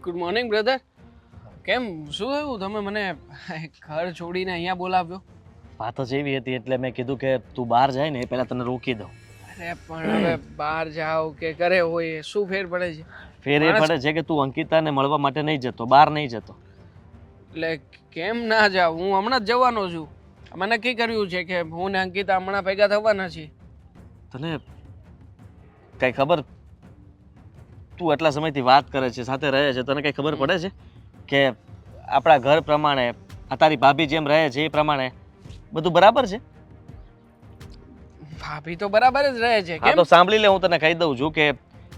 Good morning brother. કેમ શું થયું તમે મને ઘર છોડીને અહીંયા બોલાવ્યો? વાત જ એવી હતી એટલે મેં કીધું કે તું બહાર જાય ને એ પહેલા તને રોકી દઉં. અરે પણ હવે બહાર જાઓ કે ઘરે હોય શું ફેર પડે છે? ફેર એ પડે છે કે તું અંકિતાને મળવા માટે નહીં જતો, બહાર નહીં જતો. એટલે કેમ ના જાઉં? હું હમણાં જ જવાનો છું. અમે નક્કી કર્યું છે કે હું ને અંકિતા હમણાં ભેગા થવાના છીએ. તને કઈ ખબર? તું એટલા સમયથી વાત કરે છે, સાથે રહે છે, તને કઈ ખબર પડે છે કે આપણા ઘર પ્રમાણે આ તારી ભાભી જેમ રહે છે એ પ્રમાણે બધું બરાબર છે? ભાભી તો બરાબર જ રહે છે. હા કેમ? તો સાંભળી લે, હું તને કહી દઉં છું કે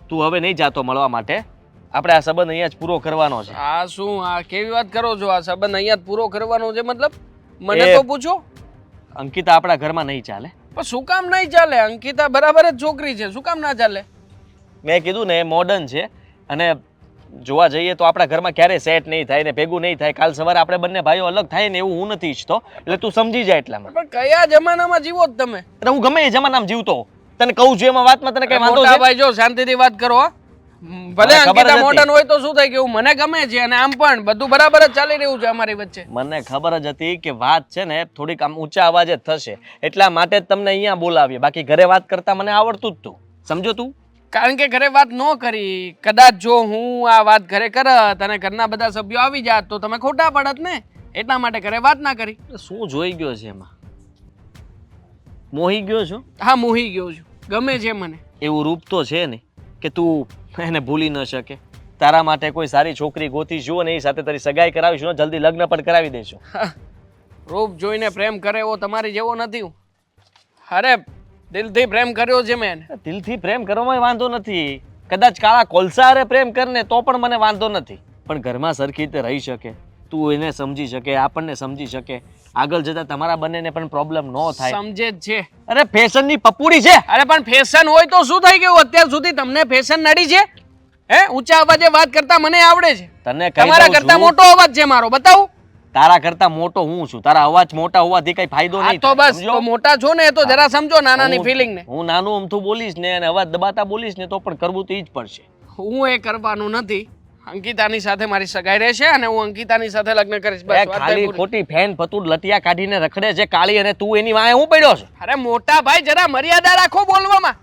તું હવે નહીં જાતો મળવા માટે. આપણે આ સંબંધ અહીંયા જ પૂરો કરવાનો છે. આ શું આ કેવી વાત કરો છો? આ સંબંધ અહીંયા જ પૂરો કરવાનો છે મતલબ? મને તો પૂછો. અંકિતા આપણા ઘરમાં નહીં ચાલે. પણ શું કામ નહીં ચાલે? અંકિતા બરાબર જ છોકરી છે, શું કામ ના ચાલે? મેં કીધું ને એ મોડર્ન છે અને જોવા જઈએ તો આપણા ઘરમાં ક્યારેય સેટ નહીં થાય ને ભેગું નહીં થાય. કાલ સવારે આપણે બંને ભાઈઓ અલગ થાય ને એવું હું નથી ઈચ્છતો, એટલે તું સમજી જાય એટલામાં. પણ કયા જમાનામાં જીવો છો તમે? એટલે હું ગમે એ જમાનામાં જીવતો હોઉં. તને કહું છું એમાં વાતમાં તને કઈ વાંધો મોટા છે? ભાઈ જો શાંતિથી વાત કરો હો. ભલે મને ખબર જ અંકિતા હતી. મોડર્ન હોય તો શું થાય કે એવું મને ગમે છે અને આમ પણ બધું બરાબર જ ચાલી રહ્યું છે અમારી વચ્ચે. મને ખબર જ હતી કે વાત છે ને થોડીક આમ ઊંચા અવાજે જ થશે, એટલા માટે જ તમને અહીંયા બોલાવીએ. બાકી ઘરે વાત કરતા મને આવડતું જ તું, સમજો તું? કારણ કે ઘરે વાત ન કરી. કદાચ જો હું આ વાત ઘરે કરત અને ઘરના બધા સભ્યો આવી જાત તો તમે ખોટા પડત ને, એટલા માટે ઘરે વાત ના કરી. શું જોઈ ગયો છે એમાં? મોહી ગયો છો? હા, મોહી ગયો છું. ગમે છે મને. એવું રૂપ તો છે ને કે તું એને ભૂલી ન શકે. તારા માટે કોઈ સારી છોકરી ગોતી જુઓ ને એ સાથે તારી સગાઈ કરાવીશું ને જલ્દી લગ્ન પણ કરાવી દઈશું. રૂપ જોઈને પ્રેમ કરે એવો તમારી જેવો નથી હું. અરે દિલથી પ્રેમ કર્યો છે મેં. દિલથી પ્રેમ કરવામાં વાંધો નથી. કદાચ કાળા કોલસા હારે પ્રેમ કરને તો પણ મને વાંધો નથી. પણ ઘરમાં સરખી રીતે રહી શકે, તું એને સમજી શકે, આપણને સમજી શકે, આગળ જતા તમારા બંનેને પણ પ્રોબ્લેમ ન થાય. સમજે જ છે. અરે ફેશનની પપુડી છે. અરે પણ ફેશન હોય તો શું થઈ ગયું? અત્યાર સુધી તમને ફેશન નડી છે? હે, ઊંચા અવાજે વાત કરતા મને આવડે છે. તને કહી તમારા દઉં કરતા છું, મોટો અવાજ છે મારો, બતાવું? તારા કરતા મોટો હું છું. તારા અવાજ મોટા હોવાથી કઈ ફાયદો આ નહીં તો થાય, બસ સમજો? તો મોટા છો ને એ તો જરા સમજો નાનાની ફિલિંગ ને. હું નાનું અમથું બોલીશ ને અને અવાજ દબાતા બોલીશ ને તો પણ કરવું તો ઈ જ પડશે. હું એ કરવાનું નથી. અંકિતાની સાથે મારી સગાઈ રહેશે અને હું અંકિતાની સાથે લગ્ન કરીશ. બસ એ વાત ખાલી થઈ પૂરી. ખોટી ફેન ફતુર લટિયા કાઢીને રખડે છે કાળી, અને તું એની વાંહે હું પડ્યો છે? અરે મોટા ભાઈ જરા મર્યાદા રાખો બોલવામાં.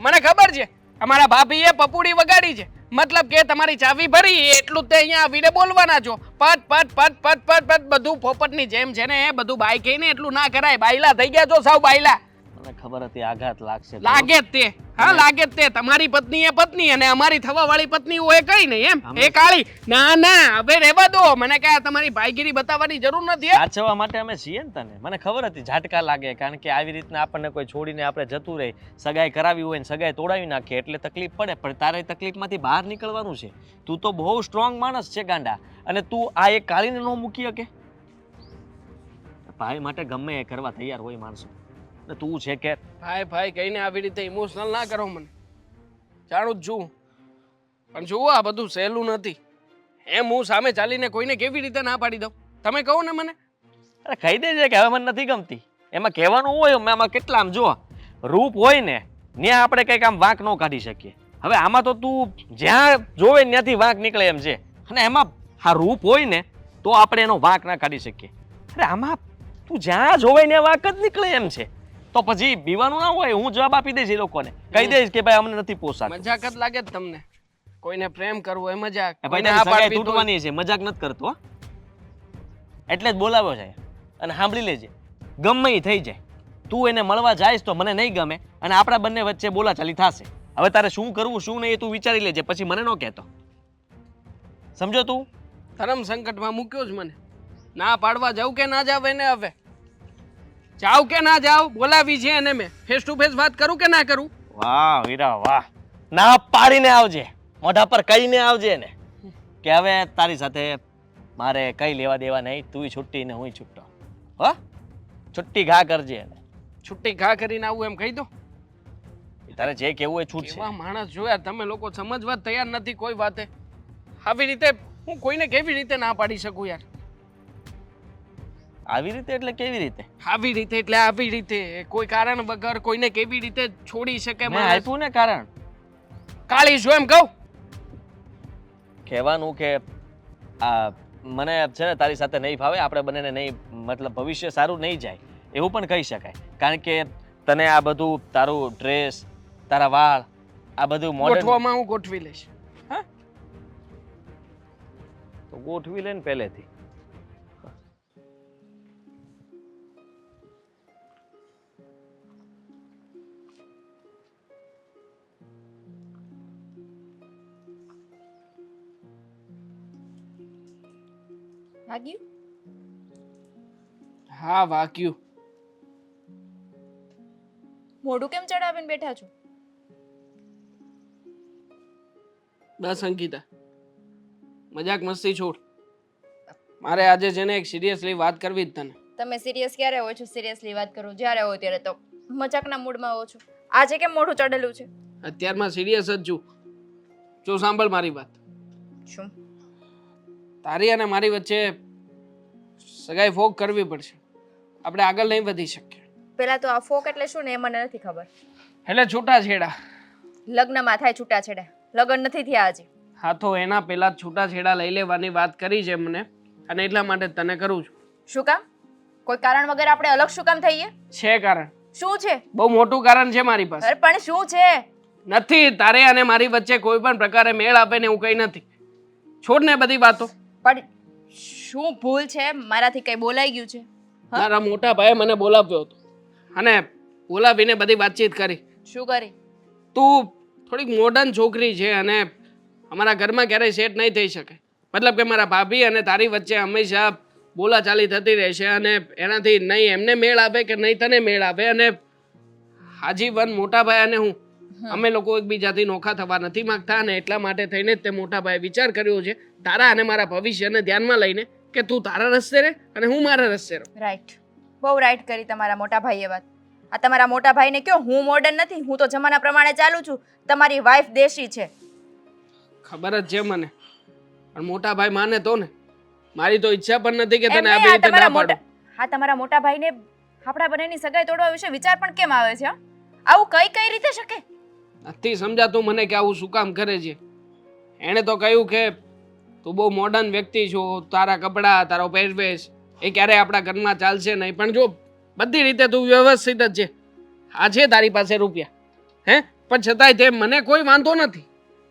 મને ખબર છે અમારા ભાભીએ પપુડી વગાડી છે, મતલબ કે તમારી ચાવી ભરી એટલું તે અહીંયા આવીને બોલવાના છો. પટ પટ પટ પટ પટ પટ બધું પોપટની જેમ છે ને, એ બધું બાઈ કહીને એટલું ના કરાય. બાયલા થઈ ગયા છો, સાવ બાયલા. મને ખબર હતી આઘાત લાગશે. લાગે જ તે. હા, લાગે જ તે. તમારી પત્ની એ પત્ની અને અમારી થવા વાળી પત્ની હોય કઈ નહીં એમ. એ કાળી. ના ના હવે રહેવા દો. મને કઈ તમારી ભાઈગીરી બતાવવાની જરૂર નથી. સાચવવા માટે અમે છીએ ને તને. મને ખબર હતી ઝાટકા લાગે, કારણ કે આવી રીતના આપણને કોઈ છોડીને આપણે જતું રહે, સગાઈ કરાવી હોય ને સગાઈ તોડાવી નાખીએ એટલે તકલીફ પડે. પણ તારે તકલીફમાંથી બહાર નીકળવાનું છે. તું તો બહુ સ્ટ્રોંગ માણસ છે ગાંડા, અને તું આ એક કાળીને ન મૂકી શકે? ભાઈ માટે ગમે એ કરવા તૈયાર હોય માણસો. તું છે કે ભાઈ ભાઈ કહીને આવી રીતે ઇમોશનલ ના કરો મને. જાણું જ છું, પણ જુઓ આ બધું સહેલું નથી. એમ હું સામે ચાલીને કોઈને કેવી રીતે ના પાડી દઉં? તમે કહો ને મને. અરે કહી દેજે કે હવે મને નથી ગમતી. એમાં કહેવાનું હોય એમાં કેટલા આમ જો રૂપ હોય ને ત્યાં આપણે કંઈક આમ વાંક ન કાઢી શકીએ. હવે આમાં તો તું જ્યાં જોવે ત્યાંથી વાંક નીકળે એમ છે, અને એમાં આ રૂપ હોય ને તો આપણે એનો વાંક ના કાઢી શકીએ. અરે આમાં તું જ્યાં જોવે ને વાંક જ નીકળે એમ છે, તો પછી બીવાનું ના હોય. હું જવાબ આપી દઈશ એ લોકોને, કહી દઈશ કે ભાઈ અમને નથી પોસાતું. મજાક જ લાગે જ તમને. કોઈને પ્રેમ કરવો એ મજાક. ભાઈ કોઈને તારી આ સગાઈ પાડવી તો- તૂટવાની છે, મજાક નથી કરતો હો. એટલે જ બોલાવ્યો છે. અને સાંભળી લેજે, ગમે એ થઈ જાય, તું એને મળવા જઈશ તો મને નહીં ગમે અને આપણા બંને વચ્ચે બોલાચાલી થશે. હવે તારે શું કરવું શું નહીં એ તું વિચારી લેજે, પછી મને ન કહેતો, સમજો? તું ધર્મ સંકટમાં મૂક્યો જ મને. ના પાડવા જાવ કે ના જાવ એને હવે? જાવ કે ના જાવ? બોલાવી છે એને મેં. ફેસ ટુ ફેસ વાત કરું કે ના કરું? વાહ વીરા વાહ, ના પાડીને આવજે, મોઢા પર કહીને આવજે ને કે હવે તારી સાથે મારે કઈ લેવા દેવા નહીં, તું છૂટી ને હું છૂટો. હો, છુટ્ટી ઘા કરજે એને. છુટ્ટી ઘા કરીને આવું એમ કહી દો. તારે જે કેવું એ છૂટ છે. એવા માણસ જોયા તમે લોકો, સમજવા જ તૈયાર નથી કોઈ વાતે. આવી રીતે હું કોઈને કેવી રીતે ના પાડી શકું યાર? આવી રીતે એટલે કેવી રીતે? આવી રીતે એટલે આવી રીતે. કોઈ કારણ વગર કોઈને કેવી રીતે છોડી શકે મેં માણસ? આપ્યું ને કારણ. કાળી છું એમ કહું? કહેવાનું કે આ મને છે ને તારી સાથે નહીં ફાવે, આપણે બંનેને નહીં, મતલબ ભવિષ્ય સારું નહીં જાય એવું પણ કહી શકાય. કારણ કે તને આ બધું તારું ડ્રેસ, તારા વાળ, આ બધું મોડર્ન ગોઠવામાં હું ગોઠવી લઈશ. હા, તો ગોઠવી લે ને પહેલેથી. વાગ્યું? હા વાગ્યું. મોઢું કેમ ચડાવીને બેઠા છો? બસ અંકિતા, મજાક મસ્તી છોડ. મારે આજે છે ને એક સિરિયસલી વાત કરવી જ તને. તમે સિરિયસ ક્યારે હો છો? સિરિયસલી વાત કરો જ્યારે હો ત્યારે તો મજાકના મૂડમાં હો છો. આજે કેમ મોઢું ચડેલું છે? અત્યારમાં સિરિયસ જ છું. જો સાંભળ મારી વાત. શું? તારી અને મારી વચ્ચે સગાઈ ફોક કરવી પડશે. આપણે આગળ નહીં વધી શકીએ. પેલા તો આ ફોક એટલે શું ને એ મને નથી ખબર. એટલે છૂટાછેડા. લગ્નમાં થાય છૂટાછેડા, લગ્ન નથી થયા હજી. હા તો એના પહેલા છૂટાછેડા લઈ લેવાની વાત કરી છે મને, અને એટલા માટે જ તને કરું છું. શું કામ? કોઈ કારણ વગર આપણે અલગ શું કામ થઈએ? છે કારણ. શું છે? બહુ મોટું કારણ છે મારી પાસે. અરે પણ શું છે? નથી, તારે અને મારી વચ્ચે કોઈ પણ પ્રકારે મેળ આપે ને એવું કંઈ નથી. છોડ ને બધી વાતો. પણ શું ભૂલ છે? મારાથી કઈ બોલાઈ ગયું છે? મારા મોટા ભાઈએ મને બોલાવ્યો હતો અને બોલાવીને બધી વાતચીત કરી. શું કરી? તું થોડીક મોડર્ન છોકરી છે અને અમારા ઘરમાં ક્યારેય સેટ નહીં થઈ શકે. મતલબ કે મારા ભાભી અને તારી વચ્ચે હંમેશા બોલાચાલી થતી રહેશે અને એનાથી નહીં એમને મેળ આવે કે નહીં તને મેળ આવે. અને આજીવન મોટા ભાઈ અને હું અમે લોકો એકબીજાથી નોખા થવા નથી માંગતા, અને એટલા માટે થઈને જ તે મોટા ભાઈએ વિચાર કર્યો છે તારા અને મારા ભવિષ્યને ધ્યાનમાં લઈને કે તું તારા રસ્તે રહે અને હું મારા રસ્તે રહું. રાઈટ, બહુ રાઈટ કરી તમારા મોટા ભાઈએ વાત. આ તમારા મોટા ભાઈને કયો હું મોડર્ન નથી, હું તો જમાના પ્રમાણે ચાલુ છું. તમારી વાઈફ દેશી છે. ખબર જ છે મને, પણ મોટા ભાઈ માને તો ને. મારી તો ઈચ્છા પણ નથી કે એમ તને નહીં, આવી આ રીતે તમારા ના પાડું. હા તમારા મોટા ભાઈને આપણા બંનેની સગાઈ તોડવા વિશે વિચાર પણ કેમ આવે છે? આવું કઈ રીતે શકે? નથી સમજાતું મને કે આવું શું કામ કરે છે. એણે તો કહ્યું કે તું બહુ મોડર્ન વ્યક્તિ છો, તારા કપડાં, તારો પહેરવેશ એ ક્યારેય આપણા ઘરમાં ચાલશે નહીં, પણ જો બધી રીતે તું વ્યવસ્થિત જ છે. આ છે તારી પાસે રૂપિયા, હે, પણ છતાંય તે મને કોઈ વાંધો નથી.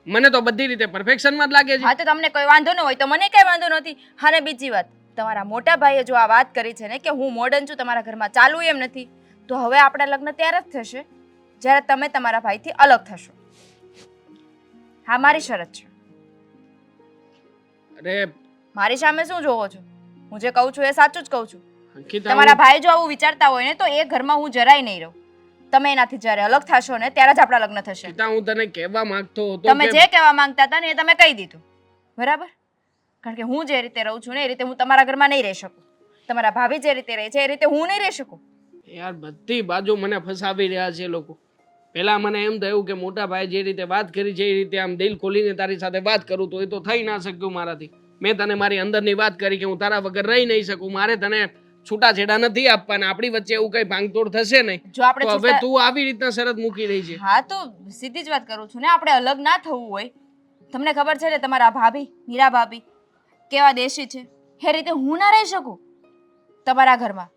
મને તો બધી રીતે પરફેક્શનમાં જ લાગે છે. હા તો તમને કોઈ વાંધો ન હોય તો મને કઈ વાંધો નથી. અને બીજી વાત, તમારા મોટા ભાઈએ જો આ વાત કરી છે ને કે હું મોડર્ન છું, તમારા ઘરમાં ચાલુ એમ નથી, તો હવે આપણા લગ્ન ત્યારે જ થશે જ્યારે તમે તમારા ભાઈથી અલગ થશો. હા, મારી શરત છે. અરે મારી સામે શું જોવો છો? હું જે કહું છું એ સાચું જ કહું છું. અંકિતા, તમારા ભાઈ જો આવું વિચારતા હોય ને તો એ ઘરમાં હું જરાય નહીં રહું. તમે એનાથી જ્યારે અલગ થશો ને ત્યારે જ આપણા લગ્ન થશે. અંકિતા, હું તને કહેવા માંગતો હતો તમે કે જે કહેવા માંગતા હતા ને એ તમે કહી દીધું, બરાબર? કારણ કે હું જે રીતે રહું છું ને એ રીતે હું તમારા ઘરમાં નહીં રહી શકું. તમારા ભાભી જે રીતે રહે છે એ રીતે હું નહીં રહી શકું. યાર બધી બાજુ મને ફસાવી રહ્યા છે લોકો. પહેલા મને એમ થયું કે મોટા ભાઈ જે રીતે વાત કરી છે એ રીતે આમ દિલ ખોલીને તારી સાથે વાત કરું તો એ તો થઈ ના શક્યું મારાથી. મેં તને મારી અંદરની વાત કરી કે હું તારા વગર રહી નહીં શકું. મારે તને છૂટાછેડા નથી આપવાના. આપણી વચ્ચે એવું કઈ ભાંગતોડ થશે નહીં. જો આપણે તો હવે તું આવી રીતના શરત મૂકી રહી છે. હા તો સીધી જ વાત કરું છું ને, આપણે અલગ ના થવું હોય. તમને ખબર છે ને તમારા ભાભી, મીરા ભાભી કેવા દેશી છે, એ રીતે હું ના રહી શકું તમારા ઘરમાં.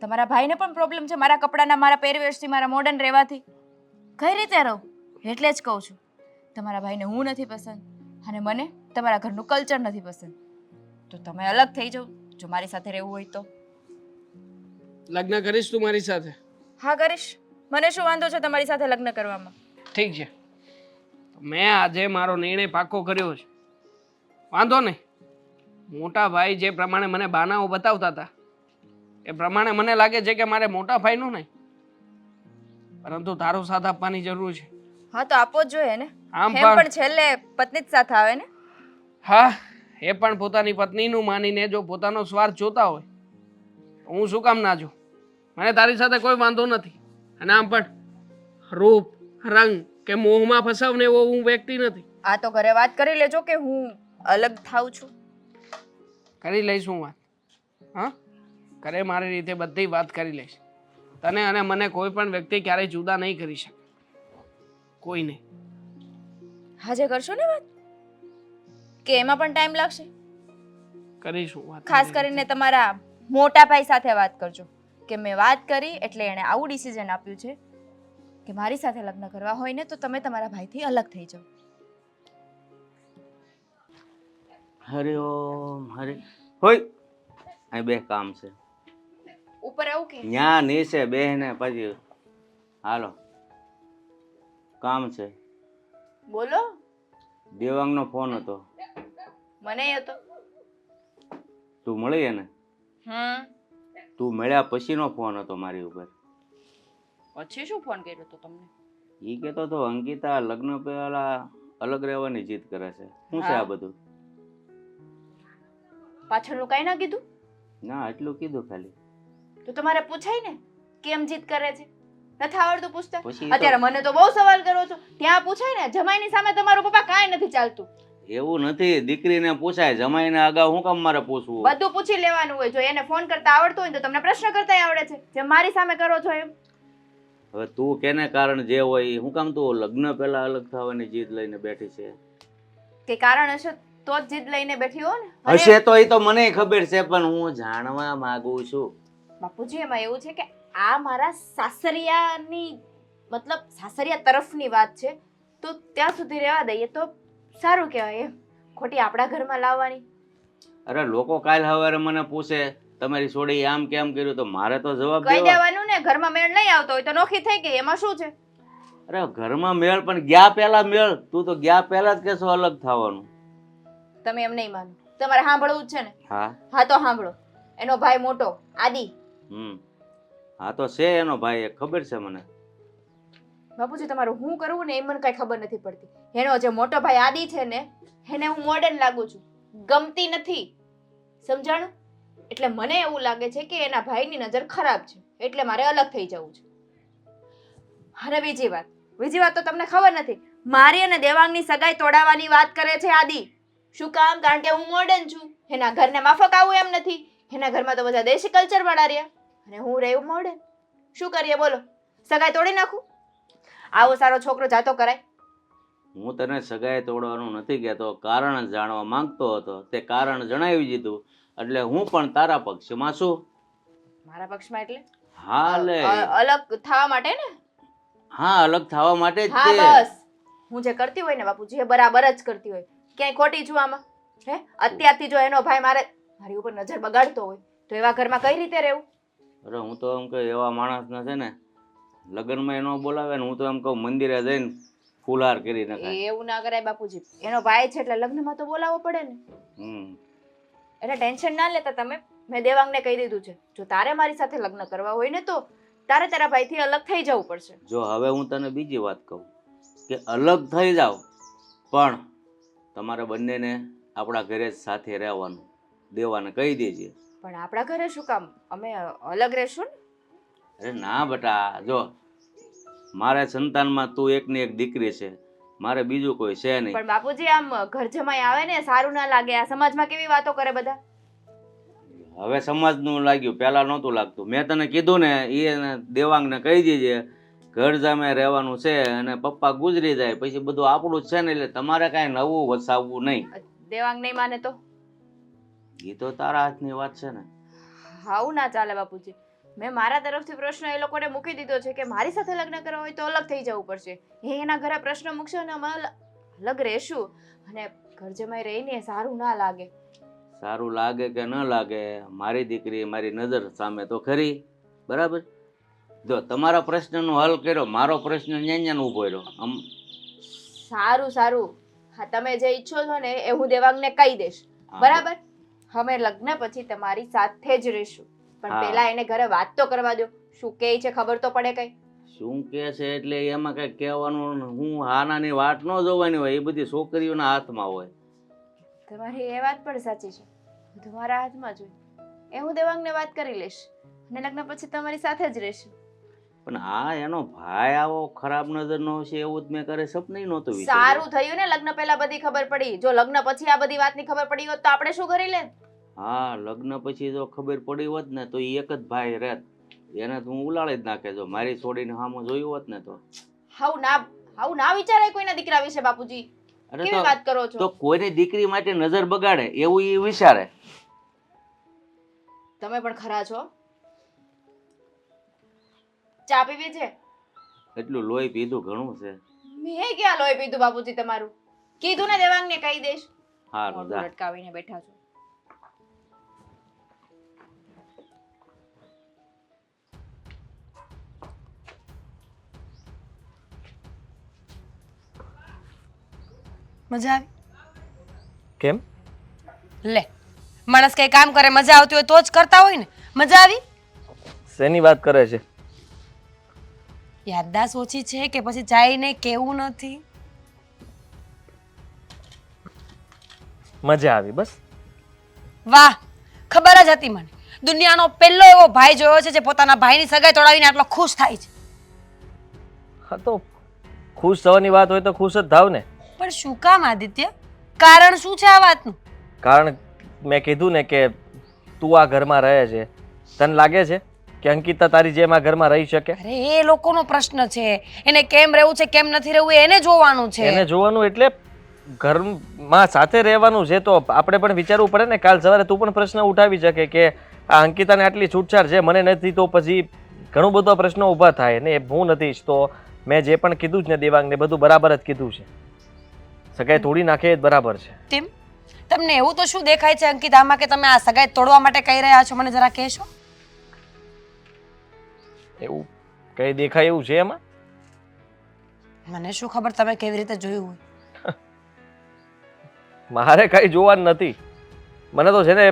તમારા ભાઈને પણ પ્રોબ્લેમ છે મારા કપડાના, મારા પહેરવેશથી, મારા મોડર્ન રહેવાથી. કઈ રીતે રહું? એટલે જ કહું છું, તમારા ભાઈને હું નથી પસંદ અને મને તમારા ઘરનું કલ્ચર નથી પસંદ. તો તમે અલગ થઈ જાઓ જો મારી સાથે રહેવું હોય તો. લગ્ન કરીશ તું મારી સાથે? હા કરીશ. મને શું વાંધો છે તમારી સાથે લગ્ન કરવામાં? ઠીક છે, મેં આજે મારો નિર્ણય પાક્કો કર્યો છે. વાંધો નહીં. મોટા ભાઈ જે પ્રમાણે મને બાનાઓ બતાવતા હતા એ પ્રમાણે મને લાગે છે કે મારે મોટા ભાઈનું નહીં પરંતુ તારો સાથ આપવાની જરૂર છે. હા તો આપવો જ જોઈએ ને. આમ એમ પણ છેલ્લે પત્ની જ સાથે આવે ને. હા, એ પણ પોતાની પત્નીનું માનીને જો પોતાનો સ્વાર્થ જોતા હોય તો હું શું કામ ના જો. મને તારી સાથે કોઈ વાંધો નથી. અને આમ પણ રૂપ, રંગ કે મોહમાં ફસાવને એવો હું વ્યક્તિ નથી. આ તો ઘરે વાત કરી લેજો કે હું અલગ થાઉં છું. કરી લઈશું વાત. હા, ઘરે મારી રીતે બધી વાત કરી લઈશ. તને અને મને કોઈ પણ વ્યક્તિ ક્યારેય જુદા નહીં કરી શકે. કોઈ નહીં. હાજે કરશો ને વાત કે એમાં પણ ટાઈમ લાગશે? કરીશું વાત. ખાસ કરીને તમારા મોટા ભાઈ સાથે વાત કરજો કે મેં વાત કરી એટલે એણે આવું ડિસિઝન આપ્યું છે કે મારી સાથે લગ્ન કરવા હોય ને તો તમે તમારા ભાઈથી અલગ થઈ જાઓ. હરિઓમ હરિ હોય અહીં બે કામ છે ઉપર આવું કે ન્યા નીચે બેહને પછી હાલો કામ છે. બોલો. દેવાંગનો ફોન હતો. મને હતો. તું મળી એને? તું મળ્યા પછીનો ફોન હતો મારી ઉપર. પછી શું ફોન કર્યો તો તમને? ઈ કહેતો તો અંકિતા લગ્ન પહેલા અલગ રહેવાની જીદ કરે છે. શું છે આ બધું? પાછળનું કઈ ના કીધું? ના એટલું કીધું ખાલી. તો તમારે પૂછાય ને કેમ જીદ કરે છે? નથી આવડતું પૂછતા? પછી તો- અત્યારે મને તો બહુ સવાલ કરો છો. ત્યાં પૂછાય ને, જમાઈની સામે તમારું પપ્પા કાંઈ નથી ચાલતું. એવું નથી, દીકરીને પૂછાય, જમાઈને અગાઉ શું કામ મારે પૂછવું? બધું પૂછી લેવાનું હોય. જો એને ફોન કરતા આવડતું હોય ને તો તમને પ્રશ્ન કરતા આવડે છે, જેમ મારી સામે કરો છો એમ. હવે તું કેને કારણ જે હોય ઈ, શું કામ તું લગ્ન પહેલા અલગ થવાની જીદ લઈને બેઠી છે? કે કારણ હશે તો જ જીદ લઈને બેઠી હો ને. હશે તો એ તો મને ખબર છે, પણ હું જાણવા માંગુ છું. બાપુજી, એમાં એવું છે કે આ મારા સાસરિયાની મતલબ સાસરિયા તરફની વાત છે, તો ત્યાં સુધી રહેવા દઈએ તો સારું કહેવાય એમ. ખોટી આપણા ઘરમાં લાવવાની. અરે લોકો કાલ સવારે મને પૂછે તમારી છોડી આમ કેમ કર્યું, તો મારે તો જવાબ કહી દેવા. દેવાનું ને, ઘરમાં મેળ નહીં આવતો હોય તો નોખી થઈ ગઈ, એમાં શું છે? અરે ઘરમાં મેળ, પણ ગયા પહેલા મેળ. તું તો ગયા પહેલા જ કેસો અલગ થવાનું. તમે એમ નહીં માનો. તમારે સાંભળવું જ છે ને? હા હા તો સાંભળો. એનો ભાઈ મોટો આદિ. હા તો છે એનો ભાઈ, એક ખબર છે મને. બાપુજી, તમારું શું કરવું ને એ મને કઈ ખબર નથી પડતી. એનો જે મોટો ભાઈ આદિ છે ને, એને હું મોડર્ન લાગુ છું, ગમતી નથી. સમજાણું? એટલે મને એવું લાગે છે કે એના ભાઈની નજર ખરાબ છે, એટલે મારે અલગ થઈ જવું છે. અને બીજી વાત તો તમને ખબર નથી. મારી અને દેવાંગની સગાઈ તોડાવવાની વાત કરે છે આદિ. શું કામ? કારણ કે હું મોડર્ન છું. એના ઘરને માફક આવું એમ નથી. એના ઘરમાં તો બધા દેશી કલ્ચર વાળા રહ્યા, અને હું રહ્યું મોડર્ન. શું કરીએ બોલો? સગાઈ તોડી નાખું? આવો સારો છોકરો જાતો કરાય? હું તને સગાઈ તોડવાનું નથી કહેતો, કારણ જાણવા માંગતો હતો. તે કારણ જણાવી દીધું, એટલે હું પણ તારા પક્ષમાં છું. મારા પક્ષમાં એટલે? હા લે, અલગ થવા માટે ને? હા અલગ થવા માટે જ હા તે. બસ. હું જે કરતી હોય ને બાપુજી, એ બરાબર જ કરતી હોય. ક્યાંય ખોટી છું આમાં? હે? અત્યારથી જો એનો ભાઈ મારી ઉપર નજર બગાડતો હોય તો એવા ઘરમાં કઈ રીતે રહેવું? અરે હું તો એમ કે એવા માણસને છે ને લગ્નમાં ન બોલાવે ને, હું તો એમ કહું મંદિરે જઈને ફૂલહાર કરી નખાય. એવું ના કરાય બાપુજી. એનો ભાઈ છે એટલે લગ્નમાં તો બોલાવવો પડે ને. એટલે ટેન્શન ના લેતા તમે. મેં દેવાંગને કહી દીધું છે, જો તારે મારી સાથે લગ્ન કરવા હોય ને તો તારે તારા ભાઈથી અલગ થઈ જવું પડશે. જો હવે હું તને બીજી વાત કહું કે અલગ થઈ જાવ, પણ તમારે બંનેને આપણા ઘરે જ સાથે રહેવાનું. દેવાને કહી દેજે. પણ આપણા ઘરે શું કામ? અમે અલગ રહેશું ને? અરે ના બેટા, જો મારે સંતાનમાં તું એકની એક દીકરી છે, મારે બીજું કોઈ છે નહીં. પણ બાપુજી, આમ ઘર જમાઈ આવે ને સારું ના લાગે. આ સમાજમાં કેવી વાતો કરે બધા. હવે સમાજનું લાગ્યું, પહેલા નહોતું લાગતું. મેં તને કીધું ને, એ દેવાંગને કહી દેજે ઘર જામે રહેવાનું છે, અને પપ્પા ગુજરી જાય પછી બધું આપણું જ છે ને, એટલે તમારે કાંઈ નવું વસાવવું નહીં. દેવાંગ નહીં માને તો? એ તો તારા હાથની વાત છે ને. આવું ના ચાલે બાપુજી. મેં મારા તરફથી પ્રશ્ન એ લોકોને મૂકી દીધો છે કે મારી સાથે લગ્ન કરવા હોય તો અલગ થઈ જવું પડશે. એના ઘરે પ્રશ્ન મૂકશે અને અમે અલગ રહેશું, અને ઘર જમાઈ રહીને સારું ના લાગે. સારું લાગે કે ન લાગે, મારી દીકરી મારી નજર સામે તો ખરી. બરાબર? જો તમારા પ્રશ્નનો હલ કર્યો, મારો પ્રશ્ન ન્યાન્યાનો ઊભો રહ્યો. સારું. હા, તમે જે ઈચ્છો છો ને એ હું દેવાંગને કહી દઈશ. બરાબર? અમે લગ્ન પછી તમારી સાથે જ રહીશું, પણ હા. પહેલા એને ઘરે વાત તો કરવા દો. શું કહે છે ખબર તો પડે કઈ. શું કે છે એટલે એમાં કઈ કહેવાનું હું હાનાની વાટ ન જોવાની હોય, એ બધી છોકરીઓના હાથમાં હોય. તમારી એ વાત પણ સાચી છે. તમારા હાથમાં જ હોય. એ હું દેવાંગને વાત કરી લઈશ, અને લગ્ન પછી તમારી સાથે જ રહીશું. પણ આ એનો ભાઈ આવો ખરાબ નજરનો છે એવું જ મેં કરે સપને નહોતું વિચાર્યું. સારું થયું ને લગ્ન પહેલા બધી ખબર પડી. જો લગ્ન પછી આ બધી વાતની ખબર પડી હોત તો આપણે શું કરી લેત? હા, લગ્ન પછી જો ખબર પડી હોત ને તો એ એક જ ભાઈ રહેત. એને તો હું ઉલાળી જ નાખે. જો મારી છોડીને સામું જોયું હોત ને તો. હાવ ના વિચારાય કોઈના દીકરા વિશે બાપુજી. અરે કેવી વાત કરો છો? તો કોઈની દીકરી માટે નજર બગાડે એવું એ વિચારે. તમે પણ ખરા છો. ચા પીવી છે? એટલું લોહી પીધું ઘણું છે. મેં ક્યાં લોહી પીધું બાપુજી તમારું? કીધું ને દેવાંગને કહી દઈશ. હારું મોઢું જા. લટકાવીને બેઠા છો. મજા આવી? કેમ? લે, માણસ કઈ કામ કરે મજા આવતી હોય તો જ કરતા હોય ને. મજા આવી? શેની વાત કરે છે? યાદદાસ્ત ઓછી છે કે પછી જાઈને કેવું નથી? મજા આવી બસ. વાહ, ખબર જ હતી મને. દુનિયાનો પહેલો એવો ભાઈ જોયો છે જે પોતાના ભાઈની સગાઈ તોડાવીને આટલો ખુશ થાય છે. હા તો ખુશ થવાની વાત હોય તો ખુશ જ થાવ ને. પણ શું કામ આદિત્ય? કારણ શું છે આ વાતનું? કારણ મેં કીધું ને કે તું આ ઘરમાં રહે છે, તને લાગે છે કે અંકિતા તારી જેમ આ ઘરમાં રહી શકે? અરે એ લોકોનો પ્રશ્ન છે. એને કેમ રહેવું છે કેમ નથી રહેવું એ એને જોવાનું છે. એને જોવાનું એટલે ઘરમાં સાથે રહેવાનું છે તો આપણે પણ વિચારવું પડે ને. કાલ સવારે તું પણ પ્રશ્ન ઉઠાવી શકે કે આ અંકિતાને આટલી છૂટછાટ છે, મને નથી, તો પછી ઘણો બધો પ્રશ્નો ઊભા થાય ને. હું નથી ઈચ્છતો. મેં જે પણ કીધું છે ને દેવાંગને બધું બરાબર જ કીધું છે. સગાઈ તોડી નાખે એ જ બરાબર છે. તેમ તમને એવું તો શું દેખાય છે અંકિતામાં કે તમે આ સગાઈ તોડવા માટે કહી રહ્યા છો? મને જરા કહેશો? એવું કઈ દેખાય એવું છે એમાં? મને શું ખબર તમે કેવી રીતે જોયું હોય. મારે કઈ જોવાનું નથી. મને તો છે ને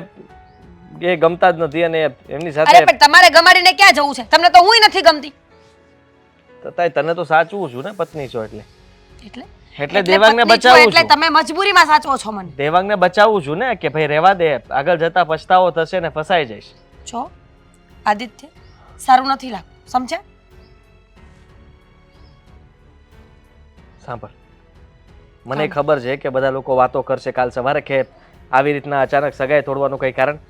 એ ગમતા જ નથી અને એમની અરે સાથે પણ તમારે ગમાડીને ક્યાં જવું છે? તમને તો હુંય નથી ગમતી. તતાય તને તો સાચવું છું ને, પત્ની છો એટલે. એટલે એટલે દેવાંગને પત્ની છો બચાવું એટલે છું. તમે મજબૂરીમાં સાચવો છો મને. દેવાંગને બચાવું છું ને કે ભાઈ રહેવા દે, આગળ જતા પછતાવો થશે ને ફસાઈ જઈશ. છો આદિત્ય, સારું નથી લાગતું, સમજ્યા? સાંભળ, મને ખબર છે કે બધા લોકો વાતો કરશે કાલ સવારે કે આવી રીતના અચાનક સગાઈ તોડવાનું કઈ કારણ,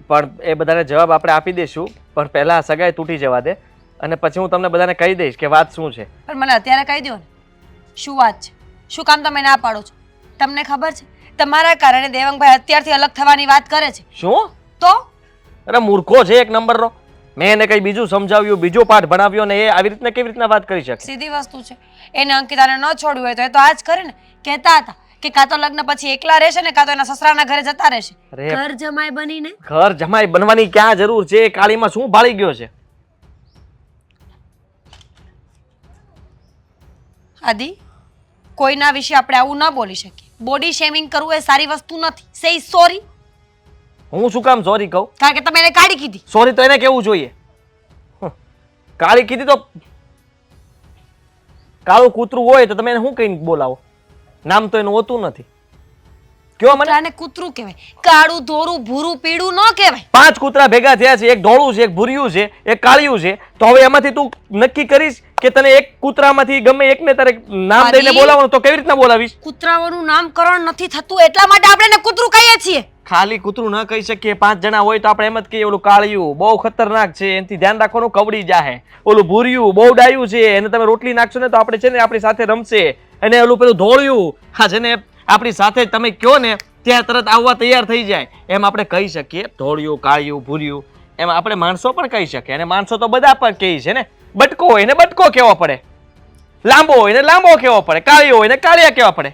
પણ એ બધાને જવાબ આપણે આપી દઈશું. પણ પહેલા આ સગાઈ તૂટી જવા દે અને પછી હું તમને બધાને કહી દઈશ કે વાત શું છે. પણ મને અત્યારે કહી દો ને, શું વાત છે? શું કામ તમે ના પાડો છો? તમને ખબર છે તમારા કારણે દેવંગભાઈ અત્યારથી અલગ થવાની વાત કરે છે. શું? તો અરે મૂર્ખો છે એક નંબરનો. મેં એને કઈ બીજું સમજાવ્યું, બીજો પાઠ ભણાવ્યો ને એ આવી રીતના કેવી રીતના વાત કરી શકે? સીધી વસ્તુ છે. એને અંકિતાને ન છોડ્યું હોય તો એ તો આ જ કરે ને. કહેતા હતા કે કાં તો લગ્ન પછી એકલા રહેશે ને કાં તો એના સસરાના ઘરે જતા રહેશે. અરે ઘર જમાઈ બનીને ઘર જમાઈ બનવાની ક્યાં જરૂર છે? કાળીમાં શું ભાળી ગયો છે? આદિ, કોઈના વિશે આપણે આવું ન બોલી શકીએ. બોડી શેમિંગ કરવું એ સારી વસ્તુ નથી. સે સોરી. હું શું કામ સોરી કહું? કારણ કે તમે એને કાઢી કીધી. સોરી તો એને કેવું જોઈએ. કાળી કીધી તો કાળું કૂતરું હોય તો તમે એને શું કહીને બોલાવો? નામ તો એનું હોતું નથી. કયો મને? કૂતરાને કૂતરું કહેવાય. કાળું, ધોળું, ભૂરું, પીળું ન કહેવાય. 5 કૂતરા ભેગા થયા છે, એક ધોળું છે, એક ભૂરિયું છે, એક કાળિયું છે. તો હવે એમાંથી તું નક્કી કરીશ કે તને એક કૂતરામાંથી ગમે એકને તારે નામ દઈને આદિ. બોલાવવાનું તો કેવી રીતના બોલાવીશ? કૂતરાઓનું નામકરણ નથી થતું એટલા માટે આપણે એને કૂતરું કહીએ છીએ. ખાલી કૂતરું ન કહી શકીએ. 5 જણા હોય તો આપણે એમ જ કહીએ ઓલું કાળિયું બહુ ખતરનાક છે, એનાથી ધ્યાન રાખવાનું, કવડી જાહે. ઓલું ભૂરિયું બહુ ડાયું છે, એને તમે રોટલી નાખશો ને તો આપણે છે ને આપણી સાથે રમશે. અને ઓલું પેલું ધોળિયું, હા છે ને આપણી સાથે તમે કયો ને ત્યાં તરત આવવા તૈયાર થઈ જાય. એમ આપણે કહી શકીએ ધોળિયું, કાળિયું, ભૂરિયું. એમ આપણે માણસો પણ કહી શકીએ. અને માણસો તો બધા પણ કહે છે ને. બટકો હોય ને બટકો કહેવો પડે, લાંબો હોય ને લાંબો કહેવો પડે, કાળિયો હોય ને કાળિયા કહેવા પડે.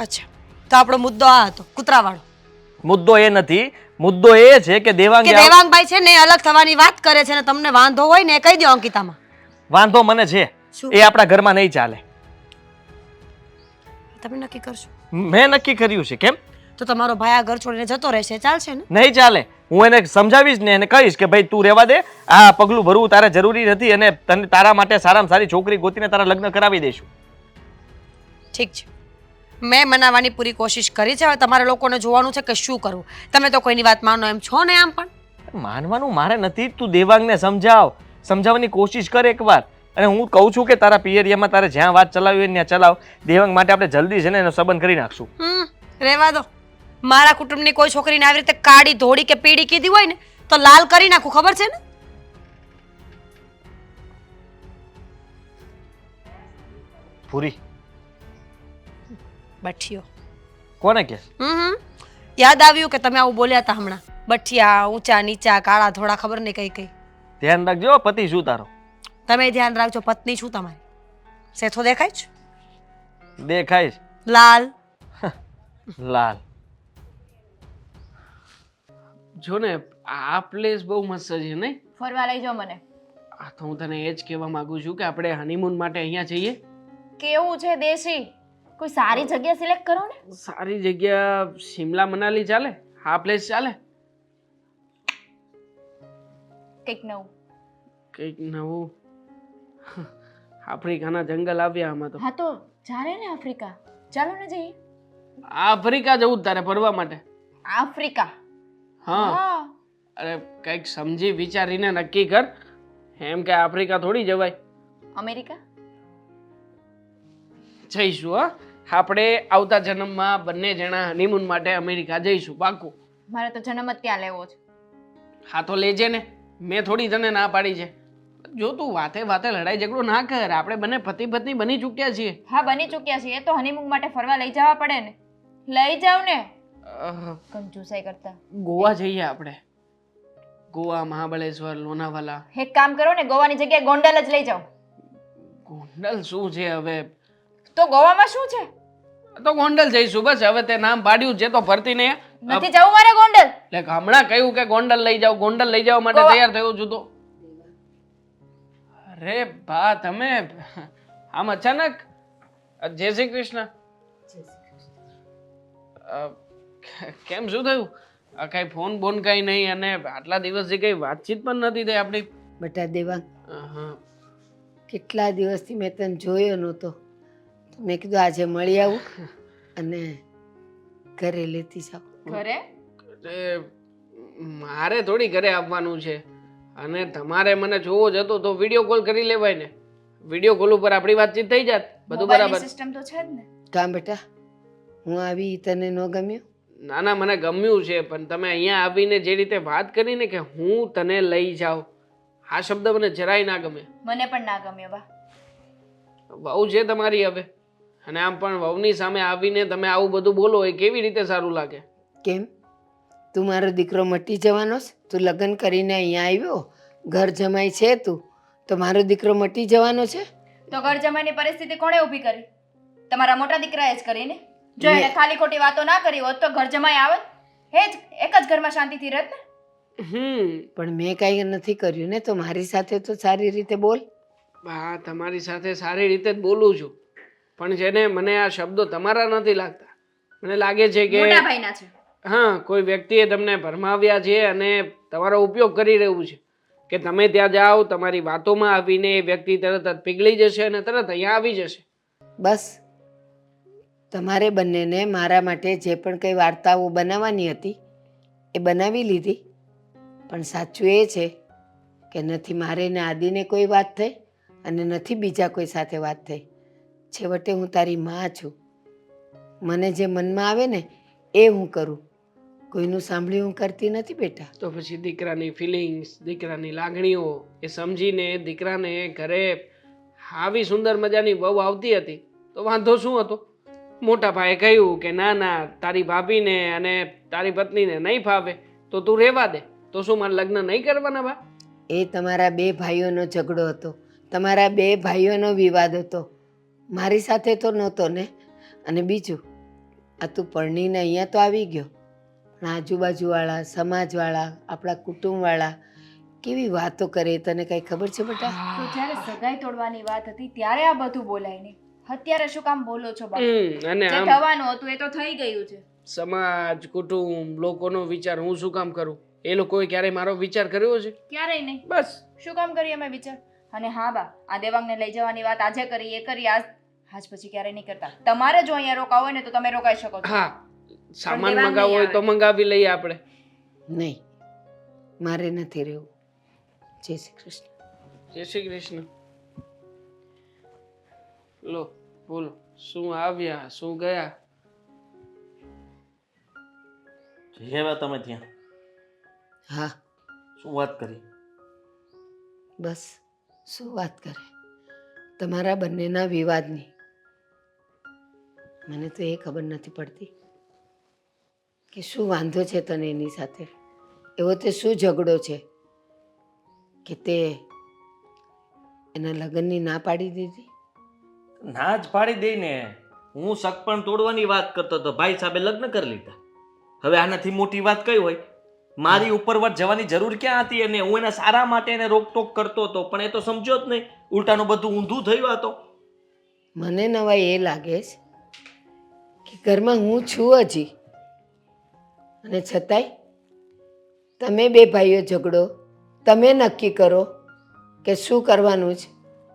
અચ્છા, તો આપણો મુદ્દો આ હતો, કૂતરાવાળો. મુદ્દો એ નથી. મુદ્દો એ છે કે દેવાંગ કે દેવાંગભાઈ છે ને અલગ થવાની વાત કરે છે ને તમને વાંધો હોય ને એ કહી દો અંકિતામાં. વાંધો મને છે, શું? એ આપણા ઘરમાં નહીં ચાલે. તમે નક્કી કરશો? મેં નક્કી કર્યું છે. કેમ? તો તમારો ભાઈ આ ઘર છોડીને જતો રહેશે, ચાલશે ને? નહીં ચાલે. હું એને સમજાવીશ ને એને કહીશ કે ભાઈ તું રહેવા દે, આ પગલું ભરવું તારે જરૂરી નથી અને તને તારા માટે સારામાં સારી છોકરી ગોતીને તારા લગ્ન કરાવી દઈશું. ઠીક છે, મેં મનાવવાની પૂરી કોશિશ કરી છે. હવે તમારે લોકોને જોવાનું છે કે શું કરવું. તમે તો કોઈની વાત માનો એમ છો ને આમ પણ. માનવાનું મારે નથી. તું દેવાંગને સમજાવવાની કોશિશ કર એકવાર. અને હું કહું છું કે તારા પિયરિયામાં તારે જ્યાં વાત ચલાવી હોય ત્યાં ચલાવ. દેવાંગ માટે આપણે જલ્દી છે ને એનો સંબંધ કરી નાખશું. રહેવા દો. મારા કુટુંબની કોઈ છોકરીને આવી રીતે કાળી, ધોળી કે પીળી કીધી હોય ને તો લાલ કરી નાખું, ખબર છે ને? પૂરી બઠિયો. કોને કે હમ યાદ આવ્યું કે તમે આવું બોલ્યા હતા હમણાં. બઠિયા, ઊંચા નીચા, કાળા ધોળા, ખબર નહીં કઈ કઈ. ધ્યાન રાખજો પતિ શું તારો. તમે ધ્યાન રાખજો, પત્ની છું તમારી. સેથો દેખાય છે? દેખાઈશ લાલ. લાલ. જો ને આ પ્લેસ બહુ મસ્ત છે નહીં? ફરવા લઈ જાઓ મને. આ તો હું તને એ જ કહેવા માંગુ છું કે આપણે હનીમૂન માટે અહીંયા જઈએ. કેવું છે દેશી? કોઈ સારી જગ્યા સિલેક્ટ કરો ને. સારી જગ્યા શિમલા મનાલી ચાલે? આ પ્લેસ ચાલે? કંઈક નવું. કંઈક નવું. આફ્રિકાના જંગલ આવ્યા આમાં તો. હા તો ચાલે ને આફ્રિકા. ચાલો ને જઈએ. આફ્રિકા જવું જ તારે ફરવા માટે? આફ્રિકા. હા. હા. અરે કંઈક સમજી વિચારીને નક્કી કર. એમ કે આફ્રિકા થોડી જવાય. અમેરિકા. જઈશું હા. આપણે આવતા જન્મમાં બંને જણા હનીમૂન માટે અમેરિકા જઈશું પાકું. મારે તો જન્મ જ ત્યાં લેવો છે. હા તો લેજે ને, મેં થોડી તને ના પાડી છે. જો તું વાતે વાતે લડાઈ ઝઘડો ના કર, આપણે બંને પતિ પત્ની બની ચૂક્યા છીએ. હા બની ચૂક્યા છીએ તો હનીમૂન માટે ફરવા લઈ જવા પડે ને. લઈ જાવ ને. કંજુસાઈ કરતા. ગોવા જઈએ આપણે. ગોવા, મહાબળેશ્વર, લોનાવાલા. એક કામ કરો ને, ગોવાની જગ્યાએ ગોંડલ જ લઈ જાઓ. ગોંડલ શું છે હવે? તો ગોવામાં શું છે? તો ગોંડલ જઈશું બસ. હવે તે નામ પાડ્યું છે તો ફરતી નહીં. નથી જવું મારે ગોંડલ. એટલે હમણાં કહ્યું કે ગોંડલ લઈ જાઓ, ગોંડલ લઈ જવા માટે ગોવા. તૈયાર થયો છું તો. અરે બા તમે આમ અચાનક. જય શ્રી કૃષ્ણ. કેમ શું થયું? કઈ ફોન બોન કઈ નહીં અને આટલા દિવસથી કઈ વાતચીત પણ નથી થઈ આપણી. બેટા દેવાંગ, હા. કેટલા દિવસથી મેં તને જોયો નહોતો તો મેં કીધું આજે મળી આવું અને ઘરે લેતી જાઉં. ઘરે? અરે, મારે થોડી ઘરે આવવાનું છે અને તમારે મને જોવો જ હતો તો વિડીયો કોલ કરી લેવાય ને. વિડીયો કોલ ઉપર આપણી વાતચીત થઈ જાત. બધું બરાબર. સિસ્ટમ તો છે જ ને. કામ બેટા, હું આવી તને ન ગમ્યું? ના ના મને ગમ્યું છે, પણ તમે અહીંયા આવીને જે રીતે વાત કરીને કે હું તને લઈ જાઉં, આ શબ્દ મને જરાય ના ગમે. મને પણ ના ગમ્યો બા. વહુ છે તમારી હવે, અને આમ પણ વહુની સામે આવીને તમે આવું બધું બોલો એ કેવી રીતે સારું લાગે? કેમ, તું મારો દીકરો મટી જવાનો છે? તું લગ્ન કરીને અહીંયા આવ્યો, ઘર જમાઈ છે તું, તો મારો દીકરો મટી જવાનો છે? તો ઘર જમાઈની પરિસ્થિતિ કોણે ઊભી કરી? તમારા મોટા દીકરાએ જ કરીને. જો એને ખાલી ખોટી વાતો ના કરી હોત તો ઘર જમાઈ આવત. એક જ ઘરમાં શાંતિથી રહેત ને. પણ મેં કાંઈ નથી કર્યું ને, તો મારી સાથે તો સારી રીતે બોલ. હા તમારી સાથે સારી રીતે જ બોલું છું, પણ છે ને મને આ શબ્દો તમારા નથી લાગતા. મને લાગે છે કે મોટા ભાઈના છે. હા કોઈ વ્યક્તિએ તમને ભરમાવ્યા છે અને તમારો ઉપયોગ કરી રહ્યું છે કે તમે ત્યાં જાઓ, તમારી વાતોમાં આવીને એ વ્યક્તિ તરત જ પીગળી જશે અને તરત અહીંયા આવી જશે. બસ તમારે બંનેને મારા માટે જે પણ કંઈ વાર્તાઓ બનાવવાની હતી એ બનાવી લીધી, પણ સાચું એ છે કે નથી મારે ને આદિને કોઈ વાત થઈ અને નથી બીજા કોઈ સાથે વાત થઈ. છેવટે હું તારી માં છું. મને જે મનમાં આવે ને એ હું કરું, કોઈનું સાંભળ્યું હું કરતી નથી બેટા. તો પછી દીકરાની ફિલિંગ્સ, દીકરાની લાગણીઓ એ સમજીને દીકરાને ઘરે આવી સુંદર મજાની વહુ આવતી હતી તો વાંધો શું હતો? મોટા ભાઈએ કહ્યું કે ના ના તારી ભાભીને અને તારી પત્નીને નહીં ફાવે તો તું રહેવા દે. તો શું મારે લગ્ન નહીં કરવાના બા? એ તમારા બે ભાઈઓનો ઝઘડો હતો, તમારા બે ભાઈઓનો વિવાદ હતો, મારી સાથે તો નહોતો ને. અને બીજું, આ તું પરણીને અહીંયા તો આવી ગયો, પણ આજુબાજુવાળા, સમાજવાળા, આપણા કુટુંબવાળા કેવી વાતો કરે તને કાંઈ ખબર છે બેટા? તો જ્યારે સગાઈ તોડવાની વાત હતી ત્યારે આ બધું બોલાય નહીં. અત્યારે શું કામ બોલો છો બા? અને જે આમ થવાનું હતું એ તો થઈ ગયું છે. સમાજ, કુટુંબ, લોકોનો વિચાર હું શું કામ કરું? એ લોકોએ ક્યારેય મારો વિચાર કર્યો છે? ક્યારેય નહીં. બસ શું કામ કરીએ અમે વિચાર? અને હા બા, આ દેવાંગને લઈ જવાની વાત આજે કરી, એ કરી, આજ પછી ક્યારેય નહીં કરતા. તમારે જો અહીંયા રોકાવું હોય ને તો તમે રોકાઈ શકો છો. હા સામાન દેવાંગ મંગાવવો હોય નહીં તો મંગાવી લઈએ આપણે. નહીં, મારે નથી રહેવું. જય શ્રી કૃષ્ણ. જય શ્રી કૃષ્ણ. લો બોલો, શું આવ્યા શું ગયા? જઈ આવ્યા તમે ત્યાં? હા, શું વાત કરી? બસ શું વાત કરે તમારા બંનેના વિવાદની. મને તો એ ખબર નથી પડતી કે શું વાંધો છે તને એની સાથે. એવો તે શું ઝઘડો છે કે તે એના લગ્નની ના પાડી દીધી? ના જ પાડી દઈ ને. હું સગપણ તોડવાની વાત કરતો હતો, ભાઈ સાહેબે લગ્ન કરી લીધા. હવે આનાથી મોટી વાત કઈ હોય? મારી ઉપરવટ જવાની જરૂર ક્યાં હતી? અને હું એના સારા માટે એને રોકટોક કરતો હતો, પણ એ તો સમજ્યો જ નહીં. ઉલટાનું બધું ઊંધું થયું આ તો. મને નવાઈ એ લાગે છે કે ઘરમાં હું છું હજી, અને છતાંય તમે બે ભાઈઓ ઝઘડો, તમે નક્કી કરો કે શું કરવાનું છે.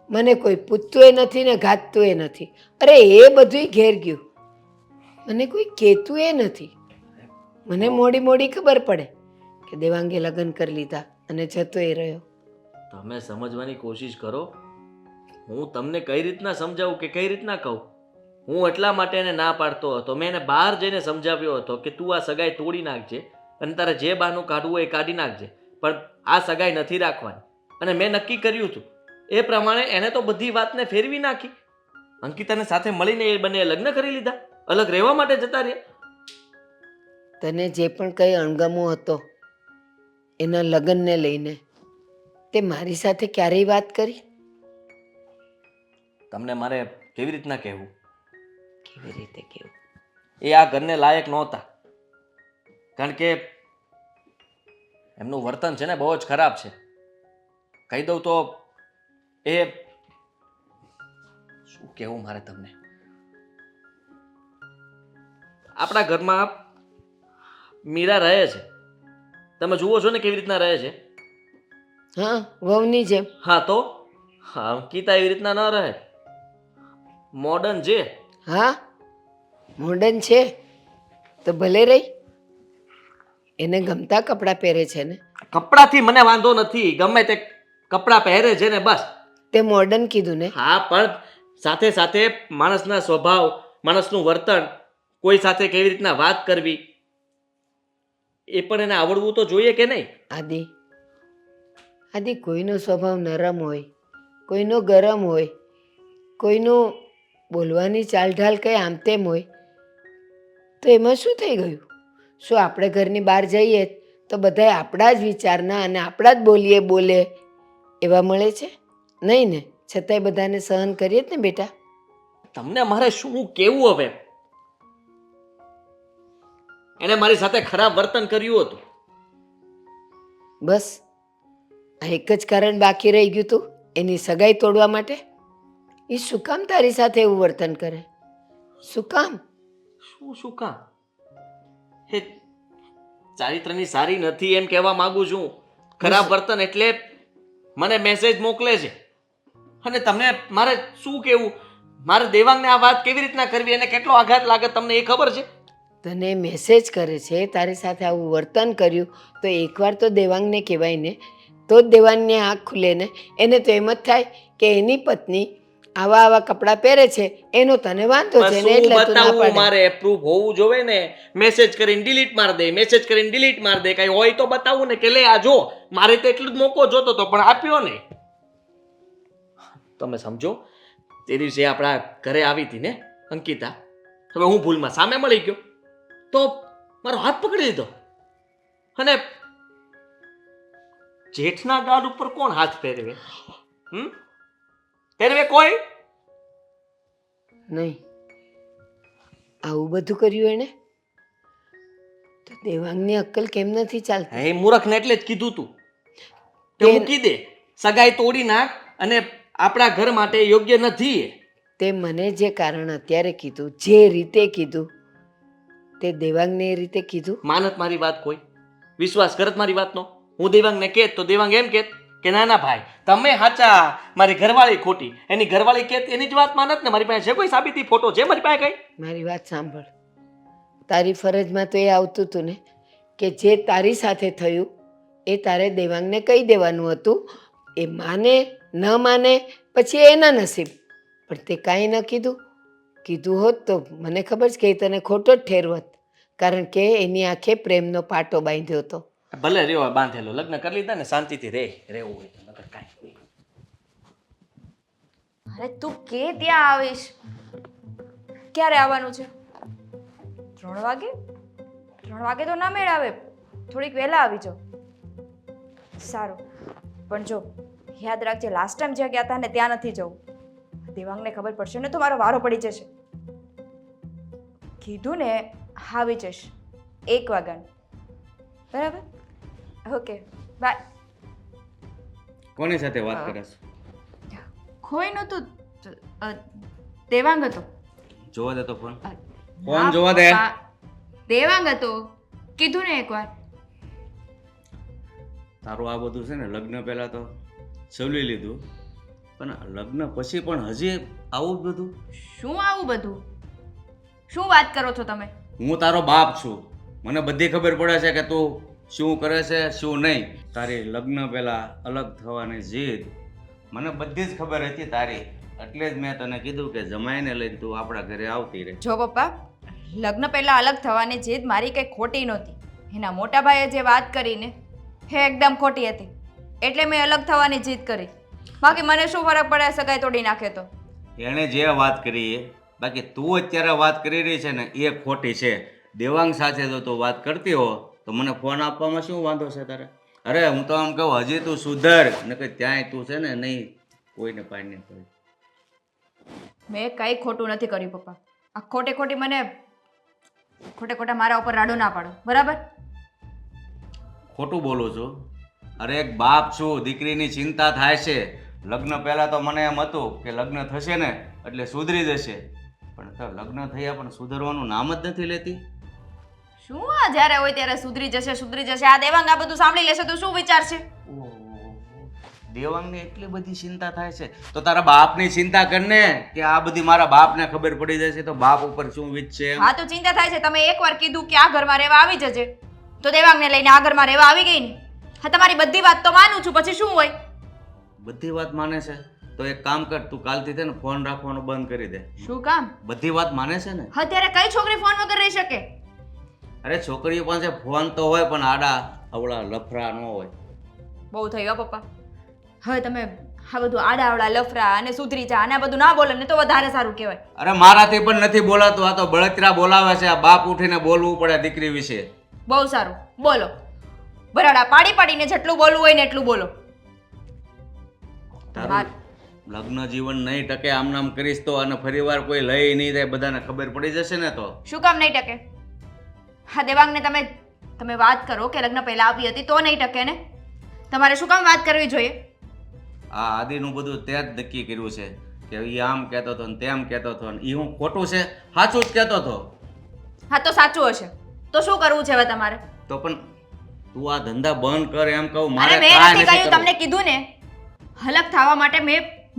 મને કોઈ પૂછતુંય નથી ને ગાતતુંય નથી. અરે એ બધુંય ઘેર ગયું, મને કોઈ કહેતુંય નથી. મને મોડી મોડી ખબર પડે કે દેવાંગે લગ્ન કરી લીધા અને જતોય રહ્યો. તમે સમજવાની કોશિશ કરો. હું તમને કઈ રીતના સમજાવું કે કઈ રીતના કહું? હું એટલા માટે એને ના પાડતો હતો. મેં એને બહાર જઈને સમજાવ્યો હતો કે તું આ સગાઈ તોડી નાખજે અને તારે જે બહાનું કાઢવું હોય એ કાઢી નાખજે, પણ આ સગાઈ નથી રાખવાની. અને મેં નક્કી કર્યું હતું એ પ્રમાણે એને તો બધી વાતને ફેરવી નાખી. અંકિતાને સાથે મળીને એ બંને લગ્ન કરી લીધા, અલગ રહેવા માટે જતા રહ્યા. તને જે પણ કંઈ અણગમો હતો એના લગ્નને લઈને, તે મારી સાથે ક્યારેય વાત કરી? તમને મારે કેવી રીતના કહેવું? કેવી રીતે કેવું? એ આ ઘરને લાયક નહોતા, કારણ કે એમનું વર્તન છે ને બહુ જ ખરાબ છે. કહી દઉં તો એ શું કહેવું મારે તમને. આપણા ઘરમાં મીરા રહે છે, તમે જુઓ છો ને કેવી રીતના રહે છે. હા, વહુની જેમ. હા તો અંકિતા એવી રીતના ન રહે. મોડર્ન છે. હા, મોડર્ન છે તો ભલે રહી. એને ગમતા કપડાં પહેરે છે ને. કપડાથી મને વાંધો નથી, ગમે તે કપડાં પહેરે છે ને બસ. તે મોડર્ન કીધું ને. હા, પણ સાથે સાથે માણસના સ્વભાવ, માણસનું વર્તન, કોઈ સાથે કેવી રીતના વાત કરવી, એ પણ એને આવડવું તો જોઈએ કે નહીં? આદિ, કોઈનો સ્વભાવ નરમ હોય, કોઈનો ગરમ હોય, કોઈનું બોલવાની ચાલઢાલ કંઈ આમ તેમ હોય, તો એમાં શું થઈ ગયું? શું આપણે ઘરની બહાર જઈએ તો બધાય આપણા જ વિચારના અને આપણા જ બોલે એવા મળે છે? નહીં ને. છતાંય બધાને સહન કરીએ જ ને બેટા. તમને મારે શું કેવું હવે? એને મારી સાથે ખરાબ વર્તન કર્યું હતું. બસ આ એક જ કારણ બાકી રહી ગયું તું એની સગાઈ તોડવા માટે. એ શું કામ તારી સાથે એવું વર્તન કરે? શું કામ? શું કામ? એ ચારિત્રની સારી નથી એમ કહેવા માંગુ છું. ખરાબ વર્તન એટલે મને મેસેજ મોકલે છે. અને તમને મારે શું કેવું? મારે દેવાંગને આ વાત કેવી રીતના કરવી, એને કેટલો આઘાત લાગે તમને એ ખબર છે? તને મેસેજ કરે છે, તારી સાથે આવું વર્તન કર્યું તો એકવાર તો દેવાંગને કહેવાય ને, તો જ દેવાંગની આંખ ખુલે ને. એને તો એમ જ થાય કે એની પત્ની આવા કપડાં પહેરે છે એનો તને વાંધો છે ને એટલે તું ના પાડે. મારે પ્રૂફ હોવું જોવે ને. મેસેજ કરીને ડિલીટ માર દે, મેસેજ કરીને ડિલીટ માર દે. કઈ હોય તો બતાવું ને કે લે આ જો. મારે તો એટલું જ મોકો જોતો તો પણ આપ્યો નહીં. તમે સમજો, તે દિવસે આપણા ઘરે આવી હતી ને અંકિતા, હવે હું ભૂલમાં સામે મળી ગયો તો મારો હાથ પકડી લીધો. અને જેઠના ગાલ ઉપર કોણ હાથ ફેરવે? ફેરવે કોઈ? નહીં. આવું બધું કર્યું એને તો દેવાંગની અક્કલ કેમ નથી ચાલતી? એ મૂર્ખને એટલે જ કીધું તું કે મૂકી દે, સગાઈ તોડી નાખ, અને આપણા ઘર માટે યોગ્ય નથી. તે મને જે કારણ અત્યારે કીધું, જે રીતે કીધું, તે દેવાંગને એ રીતે કીધું? માનત મારી વાત કોઈ? વિશ્વાસ કરત મારી વાતનો? હું દેવાંગને કહેત તો દેવાંગ એમ કહેત કે ના ના ભાઈ તમે સાચા, મારી ઘરવાળી ખોટી. એની ઘરવાળી કહેત એની જ વાત માનત ને. મારી પાસે છે કોઈ સાબિતી? ફોટો છે મારી પાસે કઈ? મારી વાત સાંભળ. તારી ફરજમાં તો એ આવતું હતું ને કે જે તારી સાથે થયું એ તારે દેવાંગને કહી દેવાનું હતું. એ માને ન માને પછી એના નસીબ. પણ તે કાંઈ ન કીધું. કીધું હોત તો મને ખબર છે કે એ તને ખોટો જ ઠેરવત, કારણ કે એની આંખે પ્રેમનો પાટો બાંધ્યો હતો. ભલે રહ્યો બાંધેલો, લગ્ન કરી લીધા ને, શાંતિથી રહેવું હોય તો, નકર કાંઈ નહીં. અરે તું કે ત્યાં આવીશ, ક્યારે આવવાનું છે? 3 વાગે? 3 વાગે તો ના મેળ આવે, થોડીક વહેલા આવી જાઓ. સારું, પણ જો યાદ રાખજે, લાસ્ટ ટાઈમ જ્યાં ગયા હતા ને ત્યાં નથી જવું. દેવાંગને ખબર પડશે ને તો મારો વારો પડી જશે. કીધું ને, આવી જઈશ 1 વાગ્યાનું. બરાબર? Okay, bye. કોની સાથે વાત કરે છે? કોઈ નહોતું, દેવાંગ હતો. જોવા દે તો ફોન. ફોન જોવા દે. દેવાંગ હતો, કીધું ને એકવાર. તારું આ બધું છે ને લગ્ન પહેલા તો સવલી લીધું, પણ લગ્ન પછી પણ હજી આવું જ બધું? શું આવું બધું? શું વાત કરો છો તમે? હું તારો બાપ છું, મને બધી ખબર પડે છે કે તું શું કરે છે શું નહીં. તારી લગ્ન પહેલા અલગ થવાની જીદ મને બધી જ ખબર હતી તારી, એટલે જ મેં તને કીધું કે જમાઈને લઈને તું આપણા ઘરે આવતી રહે. જો પપ્પા, લગ્ન પહેલા અલગ થવાની જીદ મારી કંઈ ખોટી નહોતી. એના મોટા ભાઈએ જે વાત કરીને એ એકદમ ખોટી હતી, એટલે મેં અલગ થવાની જીદ કરી. બાકી મને શું ફરક પડે સગાઈ તોડી નાખે તો? એણે જે વાત કરી એ, બાકી તું અત્યારે વાત કરી રહી છે ને એ ખોટી છે. દેવાંગ સાથે જો તું વાત કરતી હો તો મને ફોન આપવામાં શું વાંધો છે તારે? અરે હું તો આમ કહું હજી તું સુધર, ને કે ત્યાંય તું છે ને નહીં કોઈને પાણી પડે. મેં કંઈ ખોટું નથી કર્યું પપ્પા. આ ખોટે ખોટી મને ખોટા મારા ઉપર રાડો ના પાડો, બરાબર? ખોટું બોલું છું? અરે એક બાપ છું, દીકરીની ચિંતા થાય છે. લગ્ન પહેલાં તો મને એમ હતું કે લગ્ન થશે ને એટલે સુધરી જશે, પણ તો લગ્ન થયા પણ સુધરવાનું નામ જ નથી લેતી. શું આ જ્યારે હોય ત્યારે સુધરી જશે? આ દેવાંગ આ બધું સાંભળી લેશે તો શું વિચારશે? દેવાંગને એટલી બધી ચિંતા થાય છે તો તારા બાપની ચિંતા કરને કે આ બધી મારા બાપને ખબર પડી જશે તો બાપ ઉપર શું વીતશે. હા તો ચિંતા થાય છે. તમે એકવાર કીધું કે આ ઘરમાં રહેવા આવી જજે, તો દેવાંગને લઈને આ ઘરમાં રહેવા આવી ગઈ ને. હા, તમારી બધી વાત તો માનું છું, પછી શું હોય? બધી વાત માને છે તો એક કામ કર, તું કાલથી છે ને ફોન રાખવાનું બંધ કરી દે. શું કામ? બધી વાત માને છે ને? અત્યારે કઈ છોકરી ફોન વગર રહી શકે? અરે છોકરીઓ પાસે ફોન તો હોય પણ આડા અવળા લફરા ન હોય. બહુ થઈ ગયો પપ્પા. હવે તમે આ બધું આડાવડા લફરા અને સુધરી જા અને આ બધું ના બોલે ને તો વધારે સારું કહેવાય. અરે મારાથી પણ નથી બોલાતું, આ તો બળતરા બોલાવે છે. આ બાપ ઉઠીને બોલવું પડે દીકરી વિશે. બહુ સારું, બોલો. બરાડા પાડીને જેટલું બોલવું હોય ને એટલું બોલો. તારું લગ્ન જીવન નહીં ટકે આમ નામ કરીશ તો, અને ફરીવાર કોઈ લઈ નહીં જાય, બધાને ખબર પડી જશે ને તો. શું કામ નહીં ટકે? હા, દેવાંગને તમે વાત કરો કે લગ્ન પહેલા આવી હતી તો નહીં ટકે ને? તમારે શું કામ વાત કરવી જોઈએ? આ આદિનું બધું તે જ નક્કી કર્યું છે કે એ આમ કહેતો હતો ને તેમ કહેતો હતો, ને એ હું ખોટું છે સાચું જ કહેતો હતો. હા તો સાચું હશે તો શું કરવું છે હવે તમારે? તો પણ તું આ ધંધા બંધ કર એમ કહું. અરે મારે મેં કાંઈ નથી કહ્યું, કરવું. તમને કીધું ને અલગ થવા માટે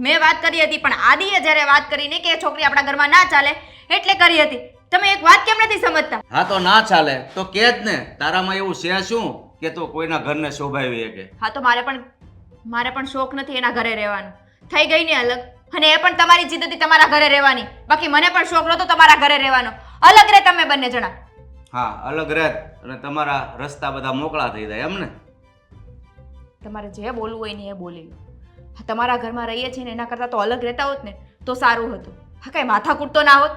મેં વાત કરી હતી, પણ આદિએ જ્યારે વાત કરીને કે એ છોકરી આપણા ઘરમાં ના ચાલે એટલે કરી હતી. તમે એક વાત કેમ નથી સમજતા? હા તો ના ચાલે તો કે જ ને, તારામાં એવું છે શું કે તું કોઈના ઘરને શોભાવી શકે? હા તો મારે પણ શોખ નથી એના ઘરે રહેવાનો. થઈ ગઈ ને અલગ, અને એ પણ તમારી જીદથી તમારા ઘરે રહેવાની. બાકી મને પણ શોખ નહોતો તમારા ઘરે રહેવાનો. અલગ રહે તમે બંને જણા. હા અલગ રહેત અને તમારા રસ્તા બધા મોકળા થઈ જાય એમ ને? તમારે જે બોલવું હોય ને એ બોલી લો. હા, તમારા ઘરમાં રહીએ છીએ ને એના કરતાં તો અલગ રહેતા હોત ને તો સારું હતું. હા, કઈ માથાકૂટ તો ના હોત.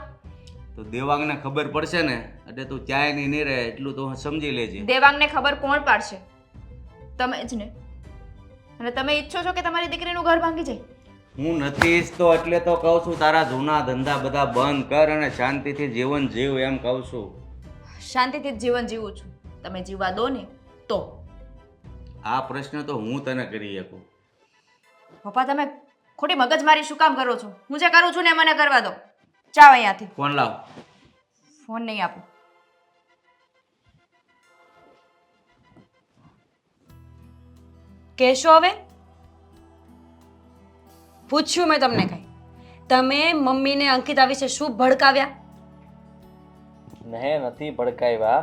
તો દેવાંગને ખબર પડશે ને એટલે તું ક્યાંય નહીં રહે, એટલું તો સમજી લેજે. દેવાંગને ખબર કોણ પાડશે? તમે જ ને. અને તમે ઈચ્છો છો કે તમારી દીકરીનું ઘર ભાંગી જાય? હું નથી ઈચ્છતો એટલે તો કહું છું તારા જૂના ધંધા બધા બંધ કર અને શાંતિથી જીવન જીવ એમ કહું છું. શાંતિથી જ જીવન જીવું છું. તમે જીવવા દો ને તો. આ પ્રશ્ન તો હું તને કરી શકું. પપ્પા તમે ખોટી મગજમારી શું કામ કરો છો? હું જે કરું છું ને મને કરવા દો. જાઓ અહીંયાથી. ફોન લાવ. ફોન નહીં આપું. કહેશો હવે? પૂછ્યું મેં તમને કઈ? તમે મમ્મીને અંકિતા વિશે શું ભડકાવ્યા? મેં નથી ભડકાવ્યા,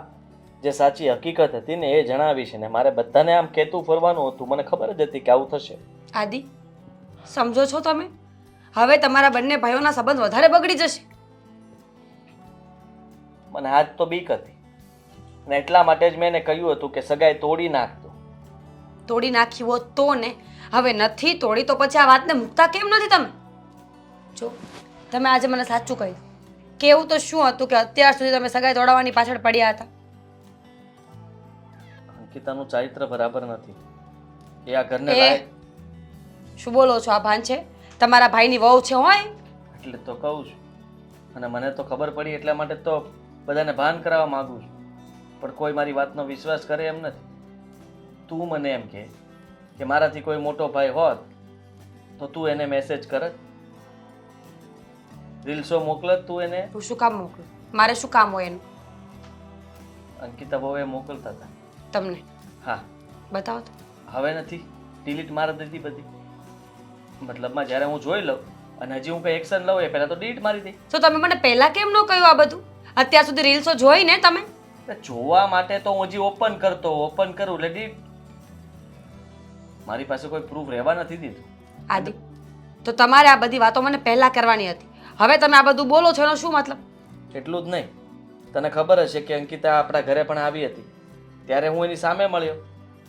જે સાચી હકીકત હતી ને એ જણાવી છે. ને મારે બધાને આમ કહેતું ફરવાનું હતું, મને ખબર જ હતી કે આવું થશે. આદિ, સમજો છો તમે? હવે તમારા બંને ભાઈઓના સંબંધ વધારે બગડી જશે. મને આજ તો બીક હતી, અને એટલા માટે જ મેં એને કહ્યું હતું કે સગાઈ તોડી નાખતો. તોડી નાખી હોત તો ને. હવે નથી તોડી તો પછી આ વાતને મૂકતા કેમ નથી તમે? જો તમે આજે મને સાચું કહ્યું, કેવું તો શું હતું કે અત્યાર સુધી તમે સગાઈ તોડાવવાની પાછળ પડ્યા હતા? અંકિતાનું ચારિત્ર બરાબર નથી. એ આ ઘરને એ લાયક શું બોલો છો? આ ભાન છે? તમારા ભાઈની વહુ છે હોય? એટલે તો કહું છું. અને મને તો ખબર પડી એટલા માટે તો બધાને ભાન કરાવવા માંગુ છું. પણ કોઈ મારી વાતનો વિશ્વાસ કરે એમ નથી. તું મને એમ કે મારાથી કોઈ મોટો ભાઈ હોત તો તું એને મેસેજ કરત, રીલ્સો મોકલત તું એને. હું શું કામ મોકલું? મારે શું કામ હોય એનું? અંકિતા બહુ એ મોકલતા હતા. તમને હા, બતાવો તો. હવે નથી, ડિલીટ મારી દીધી બધી. મતલબમાં જ્યારે હું જોઈ લઉં અને હજી હું કંઈ એક્શન લઉં એ પહેલાં તો ડિલીટ મારી દઈ. તો તમે મને પહેલા કેમ ન કહ્યું આ બધું? અત્યાર સુધી રીલ્સો જોઈ ને તમે? જોવા માટે તો હું હજી ઓપન કરું એટલે ડિલીટ. મારી પાસે કોઈ પ્રૂફ રહેવા નથી દીધું. આદિ, તો તમારે આ બધી વાતો મને પહેલા કરવાની હતી. હવે તમે આ બધું બોલો છો એનો શું મતલબ? એટલું જ નહીં, તને ખબર હશે કે અંકિતા આપણા ઘરે પણ આવી હતી. ત્યારે હું એની સામે મળ્યો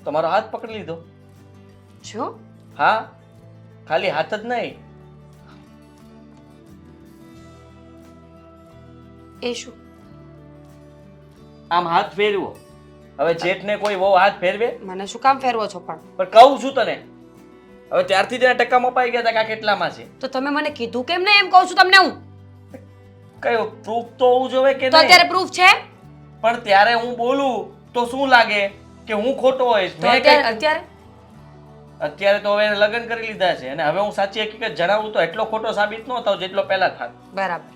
તો મારો હાથ પકડી લીધો. શું? હા, ખાલી હાથ જ નહીં, એ શું? આમ હાથ ફેરવો. હવે જેઠને કોઈ બહુ હાથ ફેરવે? મને શું કામ ફેરવો છો પણ? પણ કહું છું તને, હવે ત્યારથી જ એના ટકા મપાઈ ગયા હતા કે આ કેટલામાં છે. તો તમે મને કીધું કેમ ને? એમ કહું છું તમને હું. કયો પ્રૂફ તો હોવું જોઈએ કે તો નહીં? અત્યારે પ્રૂફ છે? પણ ત્યારે હું બોલું તો શું લાગે કે હું ખોટો હોઈશ? તો મેં અત્યારે કંઈ- અત્યારે તો હવે એને લગ્ન કરી લીધા છે અને હવે હું સાચી હકીકત જણાવું તો એટલો ખોટો સાબિત ન થાવ જેટલો પહેલા થાત. બરાબર,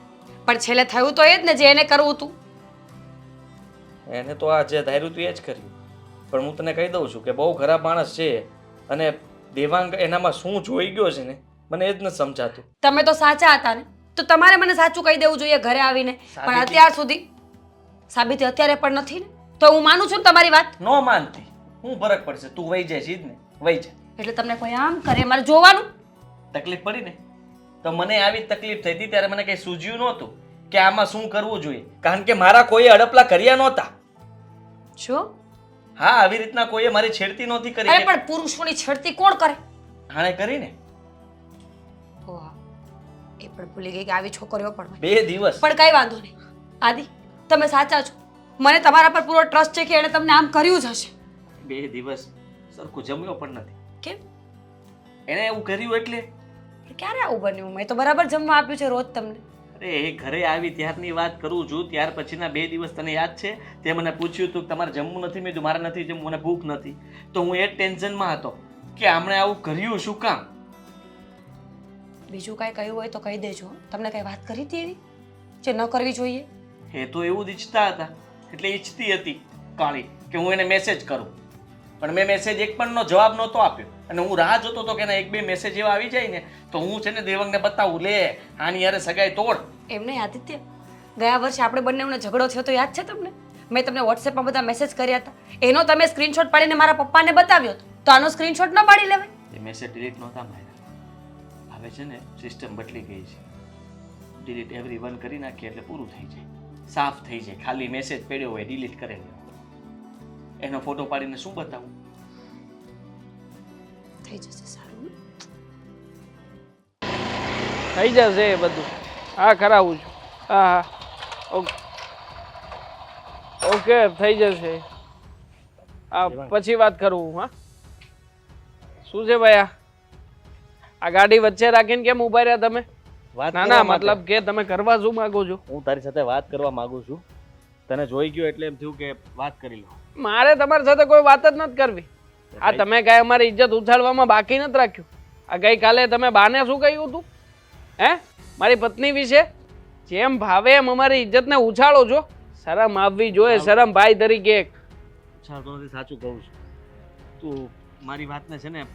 પણ છેલ્લે થયું તો એ જ ને જે એને કરવું હતું. એને તો આ જે ધાર્યું હતું એ જ કર્યું. પણ હું તને કહી દઉં છું કે બહુ ખરાબ માણસ છે અને દેવાંગ એનામાં શું જોઈ ગયો છે ને મને એ જ નથી સમજાતું. તમે તો સાચા હતા ને, તો તમારે મને સાચું કહી દેવું જોઈએ ઘરે આવીને. પણ સાબિતી- અત્યાર સુધી સાબિતી અત્યારે પણ નથી ને, તો હું માનું છું ને તમારી વાત. ન માનતી હું ફરક પડશે? તું વહી જાય છે જ ને, વહી જા. એટલે તમને કોઈ આમ કરે મારે જોવાનું? તકલીફ પડી ને તો મને આવી જ તકલીફ થઈ હતી ત્યારે મને કઈ સૂઝ્યું નહોતું કે આમાં શું કરવું જોઈએ, કારણ કે મારા કોઈએ અડપલા કર્યા નહોતા. શું? હા, આવી રીતના કોઈએ મારી છેડતી નહોતી કરી. અરે પણ પુરુષોની છેડતી કોણ કરે? હાણે કરીને ઓ હા, એ પણ ભૂલી ગઈ કે આવી છોકરીઓ પણ હોય. 2 દિવસ પણ કઈ વાંધો નહીં આદિ, તમે સાચા છો. મને તમારા પર પૂરો ટ્રસ્ટ છે કે એણે તમને આમ કર્યું જ હશે. 2 દિવસ સરખું જમ્યો પણ નથી. કેમ? એને એવું કર્યું એટલે ક્યારે આવું બન્યું? મેં તો બરાબર જમવા આપ્યું છે રોજ તમને. અરે એ ઘરે આવી ત્યારની વાત કરું છું. ત્યાર પછીના 2 દિવસ તને યાદ છે? તે મને પૂછ્યું હતું કે તમારે જમવું નથી? મેં કીધું મારે નથી જમવું, મને ભૂખ નથી. તો હું એ ટેન્શનમાં હતો કે આમણે આવું કર્યું શું કામ. બીજું કાંઈ કહ્યું હોય તો કહી દેજો. તમને કઈ વાત કરી હતી એવી જે ન કરવી જોઈએ? એ તો એવું જ ઈચ્છતા હતા, એટલે ઈચ્છતી હતી કાળી કે હું એને મેસેજ કરું. પણ મેં મેસેજ એક પણનો જવાબ નહોતો આપ્યો અને હું રાહ જોતો હતો કે એના 1-2 મેસેજ એવા આવી જાય ને તો હું છે ને દેવાંગને બતાવું, લે આની યારે સગાઈ તોડ. એમને આદિત્ય, ગયા વર્ષે આપણે બંનેનો ઝઘડો થયો તો યાદ છે તમને? મેં તમને વોટ્સએપમાં બધા મેસેજ કર્યા હતા, એનો તમે સ્ક્રીનશોટ પાડીને મારા પપ્પાને બતાવ્યો હતો. તો આનો સ્ક્રીનશોટ ન પાડી લેવાય? એ મેસેજ ડિલીટ નહોતા માર્યા. હવે છે ને સિસ્ટમ બદલી ગઈ છે, ડિલીટ એવરીવન કરી નાખીએ એટલે પૂરું થઈ જાય, સાફ થઈ જાય. ખાલી મેસેજ પડ્યો હોય ડિલીટ કરેલો, એનો ફોટો પાડીને શું બતાવું? થઈ જશે સારું. થઈ જશે એ બધું. હા, કરાવું છું. હા હા, ઓકે ઓકે, થઈ જશે. હા, પછી વાત કરું. હા, શું છે ભાઈ? આ ગાડી વચ્ચે રાખીને કેમ ઉભા રહ્યા તમે? ના ના, મતલબ કે તમે કરવા શું માંગો છો? હું તારી સાથે વાત કરવા માંગુ છું. તને જોઈ ગયો એટલે એમ થયું કે વાત કરી લો. મારે તમારી સાથે કોઈ વાત જ નથી કરવી. આ તમે કાંઈ અમારી ઇજ્જત ઉછાળવામાં બાકી નથી રાખ્યું. આ ગઈકાલે તમે બાને શું કહ્યું હતું? હે, મારી પત્ની વિશે જેમ ભાવે એમ અમારી ઇજ્જતને ઉછાળો છો. શરમ આવવી જોઈએ, શરમ ભાઈ તરીકે. ઉછાળતો નથી, સાચું કહું છું. તું મારી વાતને છે ને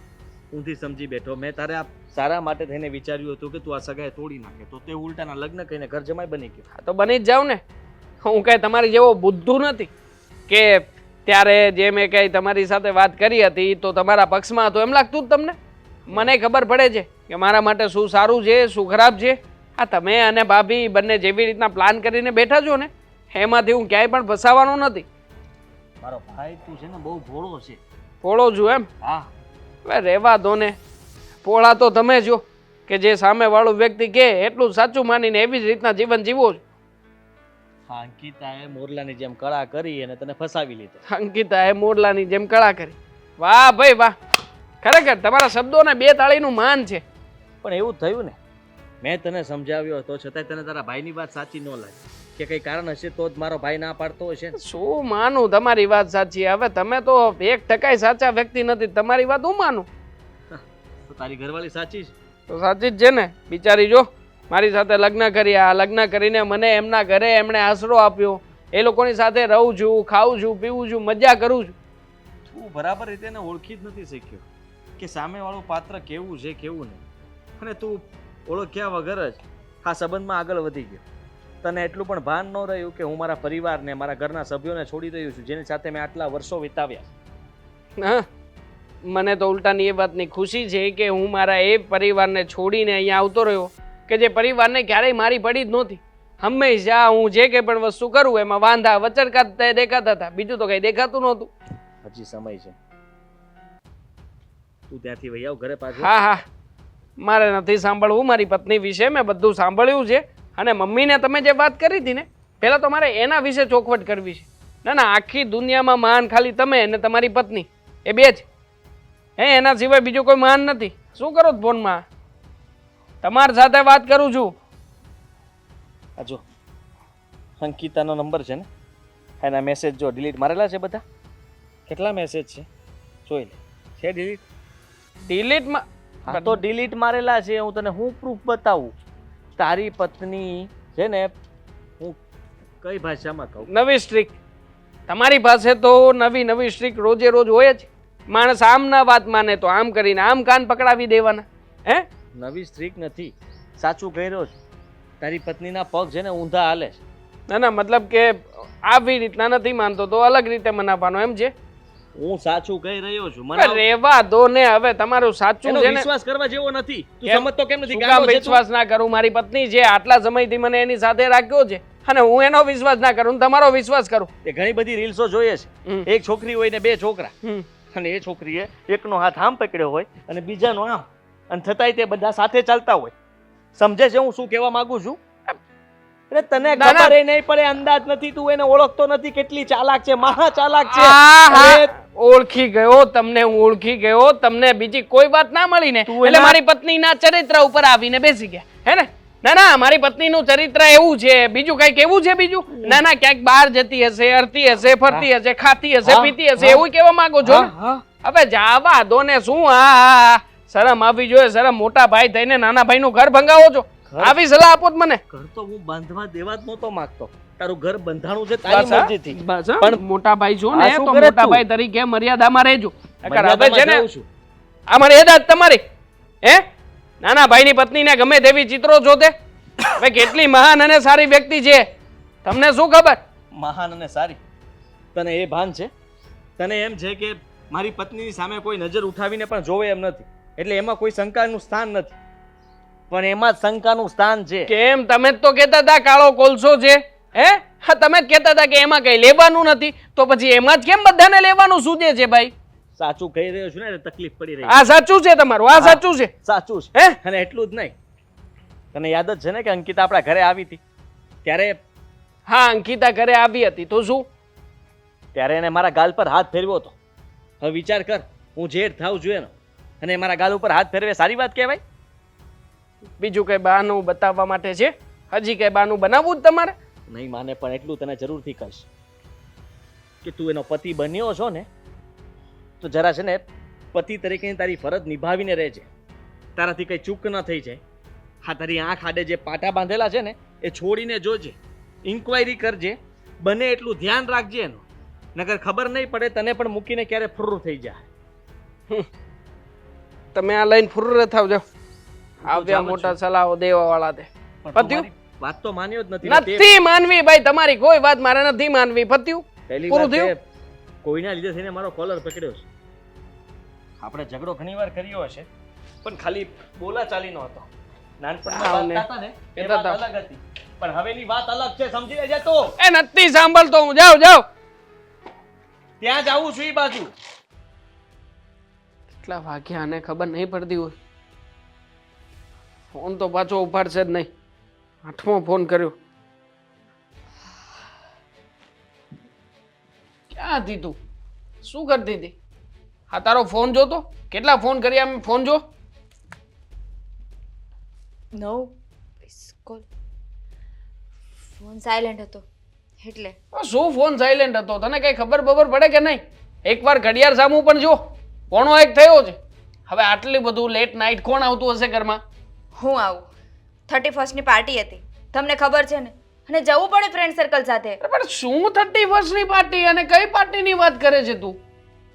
ઊંધી સમજી બેઠો. મેં તારે આ સારા માટે થઈને વિચાર્યું હતું કે તું આ સગાઈ તોડી નાખે, તો તે ઉલટાના લગ્ન કહીને ઘર જમાઈ બની ગયો. હા, તો બની જ જાવ ને. હું કાંઈ તમારી જેવો બુદ્ધુ નથી કે ત્યારે જે મેં કંઈ તમારી સાથે વાત કરી હતી તો તમારા પક્ષમાં હતો એમ લાગતું જ તમને? મને ખબર પડે છે કે મારા માટે શું સારું છે, શું ખરાબ છે. આ તમે અને ભાભી બંને જેવી રીતના પ્લાન કરીને બેઠા છો ને, એમાંથી હું ક્યાંય પણ ફસાવાનો નથી. મારો ભાઈ તું છે ને બહુ ભોળો છે. પોળો છું એમ? હા, હવે રહેવા દો ને. પોળા તો તમે જો કે જે સામેવાળું વ્યક્તિ કહે એટલું સાચું માનીને એવી જ રીતના જીવન જીવો છો. હા અંકિતાએ મોરલાની જેમ કળા કરી અને તને ફસાવી લીધો. અંકિતાએ મોરલાની જેમ કળા કરી. વાહ ભાઈ વાહ, ખરેખર તમારા શબ્દોને બે તાળીનું માન છે. પણ એવું જ થયું ને, મેં તને સમજાવ્યો તો છતાંય તને તારા ભાઈની વાત સાચી ન લાગી કે કઈ કારણ હશે તો જ મારો ભાઈ ના પાડતો હશે ને. શું માનું તમારી વાત સાચી? હવે તમે તો 1% સાચા વ્યક્તિ નથી, તમારી વાત હું માનું? તો તારી ઘરવાળી સાચી છે. તો સાચી જ છે ને. બિચારી જો મારી સાથે લગ્ન કર્યા, લગ્ન કરીને મને એમના ઘરે એમણે આશરો આપ્યો, એ લોકોની સાથે રહું છું, ખાઉં છું, પીવું છું, મજા કરું છું. તું બરાબર રીતે એને ઓળખી જ નથી શક્યો કે સામેવાળું પાત્ર કેવું છે કેવું નહીં, અને તું ઓળખ્યા વગર જ આ સંબંધમાં આગળ વધી ગયો. તને એટલું પણ ભાન ન રહ્યું કે હું મારા પરિવારને, મારા ઘરના સભ્યોને છોડી રહ્યો છું, જેની સાથે મેં આટલા વર્ષો વિતાવ્યા. હા, મને તો ઉલટાની એ વાતની ખુશી છે કે હું મારા એ પરિવારને છોડીને અહીંયા આવતો રહ્યો કે જે પરિવારને ક્યારેય મારી પડી જ નહોતી. હંમેશા હું જે કંઈ પણ વસ્તુ કરું એમાં વાંધા વચરકાત દેખાતા હતા, બીજું તો કંઈ દેખાતું નહોતું. હજી સમય છે, તું ત્યાંથી વહી આવ ઘરે પાછો. હા હા, મારે નથી સાંભળવું મારી પત્ની વિશે, મેં બધું સાંભળ્યું છે. અને મમ્મીને તમે જે વાત કરી હતી ને, પહેલાં તો મારે એના વિશે ચોખવટ કરવી છે. ના ના, આખી દુનિયામાં મહાન ખાલી તમે અને તમારી પત્ની, એ બે જ. એના સિવાય બીજું કોઈ મહાન નથી. શું કરો છો ફોનમાં? તમારી સાથે વાત કરું છું. આ જો અંકિતાનો નંબર છે ને, એના મેસેજ જો ડિલીટ મારેલા છે બધા. કેટલા મેસેજ છે જોઈ લે. છે ડિલીટ? ડિલીટમાં હા તો ડિલીટ મારેલા છે. હું તને હું પ્રૂફ બતાવું? તારી પત્ની છે ને, હું કઈ ભાષામાં કહું? નવી સ્ટ્રીક. તમારી પાસે તો નવી સ્ટ્રીક રોજે રોજ હોય જ. માણસ આમ ના વાત માને તો આમ કરીને આમ કાન પકડાવી દેવાના. હે, નવી સ્ટ્રીક નથી, સાચું કહી રહ્યો છું. તારી પત્નીના પગ છે ને ઊંધા હાલે છે. ના ના, મતલબ કે આવી રીતના નથી માનતો તો અલગ રીતે મનાવવાનો એમ છે? હું સાચું કહી રહ્યો છું. અરે રેવા દો ને હવે, તમારું સાચું એનો છે ને. વિશ્વાસ કરવા જેવો નથી. તું કેમ? સમજતો કેમ નથી? શું કામ ગાંડો છે તું? વિશ્વાસ ના કરું? મારી પત્ની છે, આટલા સમયથી મને એની સાથે રાખ્યો છે અને હું એનો વિશ્વાસ ના કરું, તમારો વિશ્વાસ કરું? એ ઘણી બધી રીલ્સો જોઈએ છે. હમ. એક છોકરી હોય ને બે છોકરા, હમ. અને એ છોકરીએ એકનો હાથ આમ પકડ્યો હોય અને બીજાનો આમ, અને છતાંય તે બધા સાથે ચાલતા હોય. સમજે છે હું શું કહેવા માંગુ છું? અરે તને ના, ના. ખબર ય નહીં પડે, અંદાજ નથી, તું એને ઓળખતો નથી. કેટલી ચાલાક છે, મહા ચાલાક છે. આહા, અરે ઓળખી ગયો તમને, હું ઓળખી ગયો. તમને બીજી કોઈ વાત ના મળી ને તું એટલે એના- મારી પત્નીના ચરિત્ર ઉપર આવીને બેસી ગયા, હે ને? ના ના, મારી પત્નીનું ચરિત્ર એવું છે. બીજું કઈ કેવું છે બીજું? ના ના, ક્યાંક બહાર જતી હશે, હરતી હશે, ફરતી હશે, ખાતી હશે, હા, પીતી હશે, હા. એવું કહેવા માંગો છો ને? હા, હવે જાવા દો ને. શું હા, શરમ આવવી જોઈએ. શરમ, મોટા ભાઈ થઈને નાના ભાઈનું ઘર ભંગાવો છો. ઘર? આવી સલાહ આપો જ મને. ઘર તો હું બાંધવા દેવા જ નહોતો માંગતો. તારું ઘર બંધાણું છે તારી બસ હા, મરજીથી. બસ હા. પણ મોટા ભાઈ છો આ ને શું તો કરે મોટા તું? ભાઈ તરીકે મર્યાદામાં રહેજો. નકર હવે મર્યાદામાં છે ને, જાઉં છું. આ મર્યાદા જ તમારી. હે, નાના ભાઈની પત્નીને ગમે તેવી ચિત્રો જોતે. હવે કેટલી મહાન અને સારી વ્યક્તિ છે, તમને શું ખબર? મહાન અને સારી, તને એ ભાન છે? તને એમ છે કે મારી પત્નીની સામે કોઈ નજર ઉઠાવીને પણ જોવે એમ નથી, એટલે એમાં કોઈ શંકાનું સ્થાન નથી. પણ એમાં જ શંકાનું સ્થાન છે. કેમ, તમે જ તો કહેતા હતા કાળો કોલસો છે. હે, હા, તમે જ કહેતા હતા કે એમાં કઈ લેવાનું નથી, તો પછી એમાં જ કેમ બધાને લેવાનું સૂજે છે ભાઈ? સાચું કહી રહ્યો છું ને એટલે તકલીફ પડી રહી આ સાચું છે તમારું, આ સાચું છે. સાચું છે. હે, અને એટલું જ નહીં, તને યાદ જ છે ને કે અંકિતા આપણા ઘરે આવી હતી ત્યારે હા, અંકિતા ઘરે આવી હતી તો શું? ત્યારે એને મારા ગાલ પર હાથ ફેરવ્યો હતો. હવે વિચાર કર, હું જેઠ થાવ છું એનો, અને મારા ગાલ ઉપર હાથ ફેરવે સારી વાત કહેવાય? બીજું કઈ બહાનું બતાવવા માટે છે? હજી કઈ બહાનું બનાવવું જ તમારે? નહીં માને, પણ એટલું તને જરૂરથી કહીશ કે તું એનો પતિ બન્યો છો ને, તો જરા છે ને પતિ તરીકેની તારી ફરજ નિભાવીને રહેજે. તારાથી કઈ ચૂક ન થઈ જાય. હા, તારી આંખ આડે જે પાટા બાંધેલા છે ને એ છોડીને જોજે, ઇન્ક્વાયરી કરજે, બને એટલું ધ્યાન રાખજે એનું. નકર ખબર નહીં પડે તને પણ મૂકીને ક્યારે ફુર્ર થઈ જાય. તમે આ લઈને ફુર્ર થાવ જાઓ. આવ્યા જાઉં જ મોટા છું. સલાહો દેવા વાળા તે. પણ તું પત્યું? મારી વાત તો માન્યો જ નથી ને તે. નથી માનવી ભાઈ, તમારી કોઈ વાત મારે નથી માનવી. પત્યું? પહેલી પૂરું વાર થયું? તે કોઈના લીધે થઈને મારો કોલર પકડ્યો છે. આપણે ઝઘડો ઘણીવાર કર્યો હશે, પણ ખાલી બોલાચાલીનો હતો. નાનપણમાં આવને. વાત થતા ને એ એ વાત તો અલગ હતી, પણ હવેની વાત અલગ છે, સમજી લેજે તો. એ નથી સાંભળતો હું. જાઓ. ત્યાં જ આવું છું ઈ બાજુ. કેટલા વાગ્યા આને ખબર નહીં પડતી હોય. ફોન તો પાછો ઉપાડશે જ નહીં. 8મો ફોન કર્યો. ક્યાં હતી તું? શું કરતી હતી? હા, તારો ફોન જોતો? કેટલા ફોન કર્યા મેં? ફોન જો. નો કોલ, ફોન સાયલેન્ટ હતો એટલે. શું ફોન સાયલેન્ટ હતો? તને કઈ ખબર પડે કે નહીં? એકવાર ઘડિયાળ સામું પણ જો. 1:45 થયો છે. હવે આટલી બધું લેટ નાઇટ કોણ આવતું હશે ઘરમાં? હું આવું 31st ની પાર્ટી હતી, તમને ખબર છે ને, અને જવું પડે ફ્રેન્ડ સર્કલ સાથે. અરે પણ શું 31st ની પાર્ટી અને કઈ પાર્ટીની વાત કરે છે તું?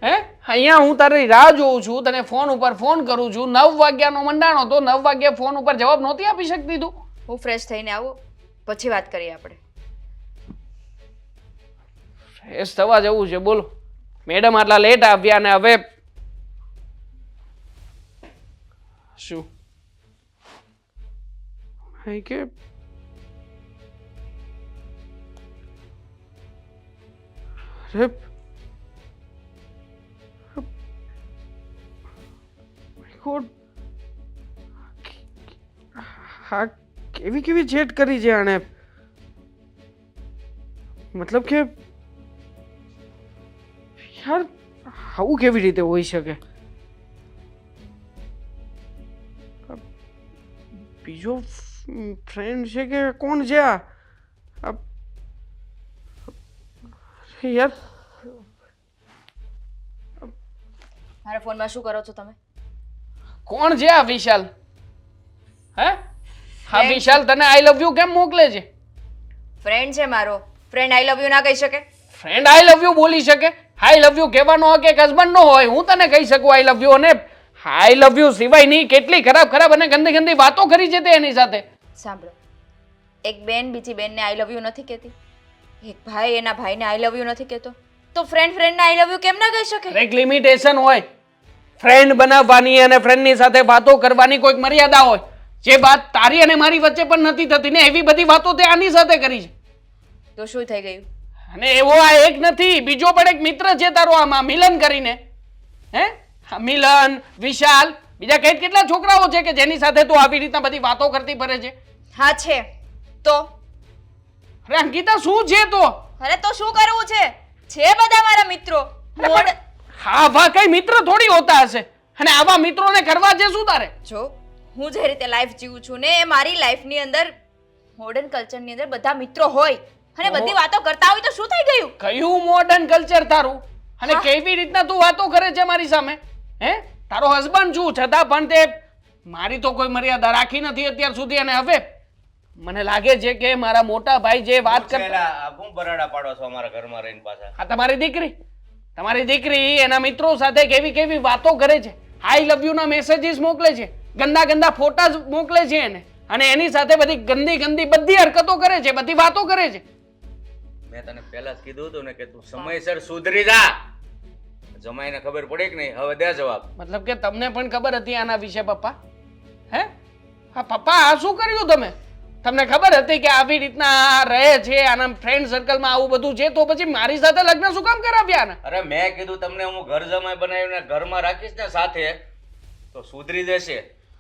હે, અહીંયા હું તારી રાહ જોઉં છું, તને ફોન ઉપર ફોન કરું છું. 9 વાગ્યાનો મંડાણો તો 9 વાગ્યે ફોન ઉપર જવાબ નહોતી આપી શકતી તું? હું ફ્રેશ થઈને આવું પછી વાત કરીએ આપણે. ફ્રેશ થવા જવું છે? બોલો, મેડમ આટલા લેટ આવ્યા ને હવે શું? કે અરે ગોડ, હા કેવી ચેટ કરી છે આણે? મતલબ કે યાર આવું કેવી રીતે હોઈ શકે? બીજો ફ્રેન્ડ છે કે કોણ છે આ? યાર મારા ફોનમાં શું કરો છો તમે? કોણ છે આ વિશાલ? હે, હા વિશાલ તને આઈ લવ યુ કેમ મોકલે છે? ફ્રેન્ડ છે મારો. ફ્રેન્ડ આઈ લવ યુ ના કહી શકે? ફ્રેન્ડ આઈ લવ યુ બોલી શકે? આઈ લવ યુ કહેવાનો હક એક હસબન્ડ નો હોય. હું તને કહી શકું આઈ લવ યુ, અને આઈ લવ યુ સિવાય ની કેટલી ખરાબ અને ગંદી વાતો કરી છે તે એની સાથે. સાંભળો, એક બેન બીજી બેનને આઈ લવ યુ નથી કહેતી, એક ભાઈ એના ભાઈને આઈ લવ યુ નથી કહેતો, તો ફ્રેન્ડને આઈ લવ યુ કેમ ના કહી શકે? એક લિમિટેશન હોય. ફ્રેન્ડ બનાવવાની અને ફ્રેન્ડની સાથે વાતો કરવાની કોઈક મર્યાદા હોય. જે વાત તારી અને મારી વચ્ચે પણ નથી થતી ને એવી બધી વાતો તે આની સાથે કરી છે. તો શું થઈ ગયું? અને એવો આ એક નથી, બીજો પણ એક મિત્ર છે તારો આમાં, મિલન કરીને. હે, હા, મિલન, વિશાલ, બીજા કેટલા છોકરાઓ છે કે જેની સાથે તું આવી રીતના બધી વાતો કરતી ફરે છે? હા છે તો. અરે અંકિતા શું છે તો? અરે તો શું કરવું છે? છે બધા મારા મિત્રો. હા વાહ, કઈ મિત્ર થોડી હોતા હશે, અને આવા મિત્રોને કરવા છે શું તારે? જો હું જે રીતે લાઈફ જીવું છું ને, એ મારી લાઈફની અંદર મોડર્ન કલ્ચરની અંદર બધા મિત્રો હોય અને બધી વાતો કરતા હોય તો શું થઈ ગયું? કયું મોડર્ન કલ્ચર તારું? અને કેવી રીતના તું વાતો કરે છે મારી સામે? હે, તારો હસબન્ડ છું છતાં પણ તે મારી તો કોઈ મર્યાદા રાખી નથી અત્યાર સુધી. અને હવે મને લાગે છે કે મારા મોટા ભાઈ જે વાત કરતા, હું બરાડા પાડો છો અમારા ઘરમાં રહીને પાછા? આ તમારી દીકરી એના મિત્રો સાથે કેવી વાતો કરે છે, આઈ લવ યુ ના મેસેજીસ મોકલે છે, ગંદા ફોટા મોકલે છે એને, અને એની સાથે બધી ગંદી બધી હરકતો કરે છે, બધી વાતો કરે છે. મેં તને પહેલા જ કીધું હતું ને કે તું સમયસર સુધરી જા. જમાઈને ખબર પડી કે નહીં? હવે દે જવાબ. મતલબ કે તમને પણ ખબર હતી આના વિશે પપ્પા? હે, હા પપ્પા, આ શું કર્યું તમે? તમને ખબર હતી કે આવી રીતના રહે છે, આના ફ્રેન્ડ સર્કલમાં આવું બધું છે, તો પછી મારી સાથે લગ્ન શું કામ કરાવ્યા ને? અરે મેં કીધું તમને હું ઘર જમાઈ બનાવીને ઘરમાં રાખીશ ને સાથે તો સુધરી જશે.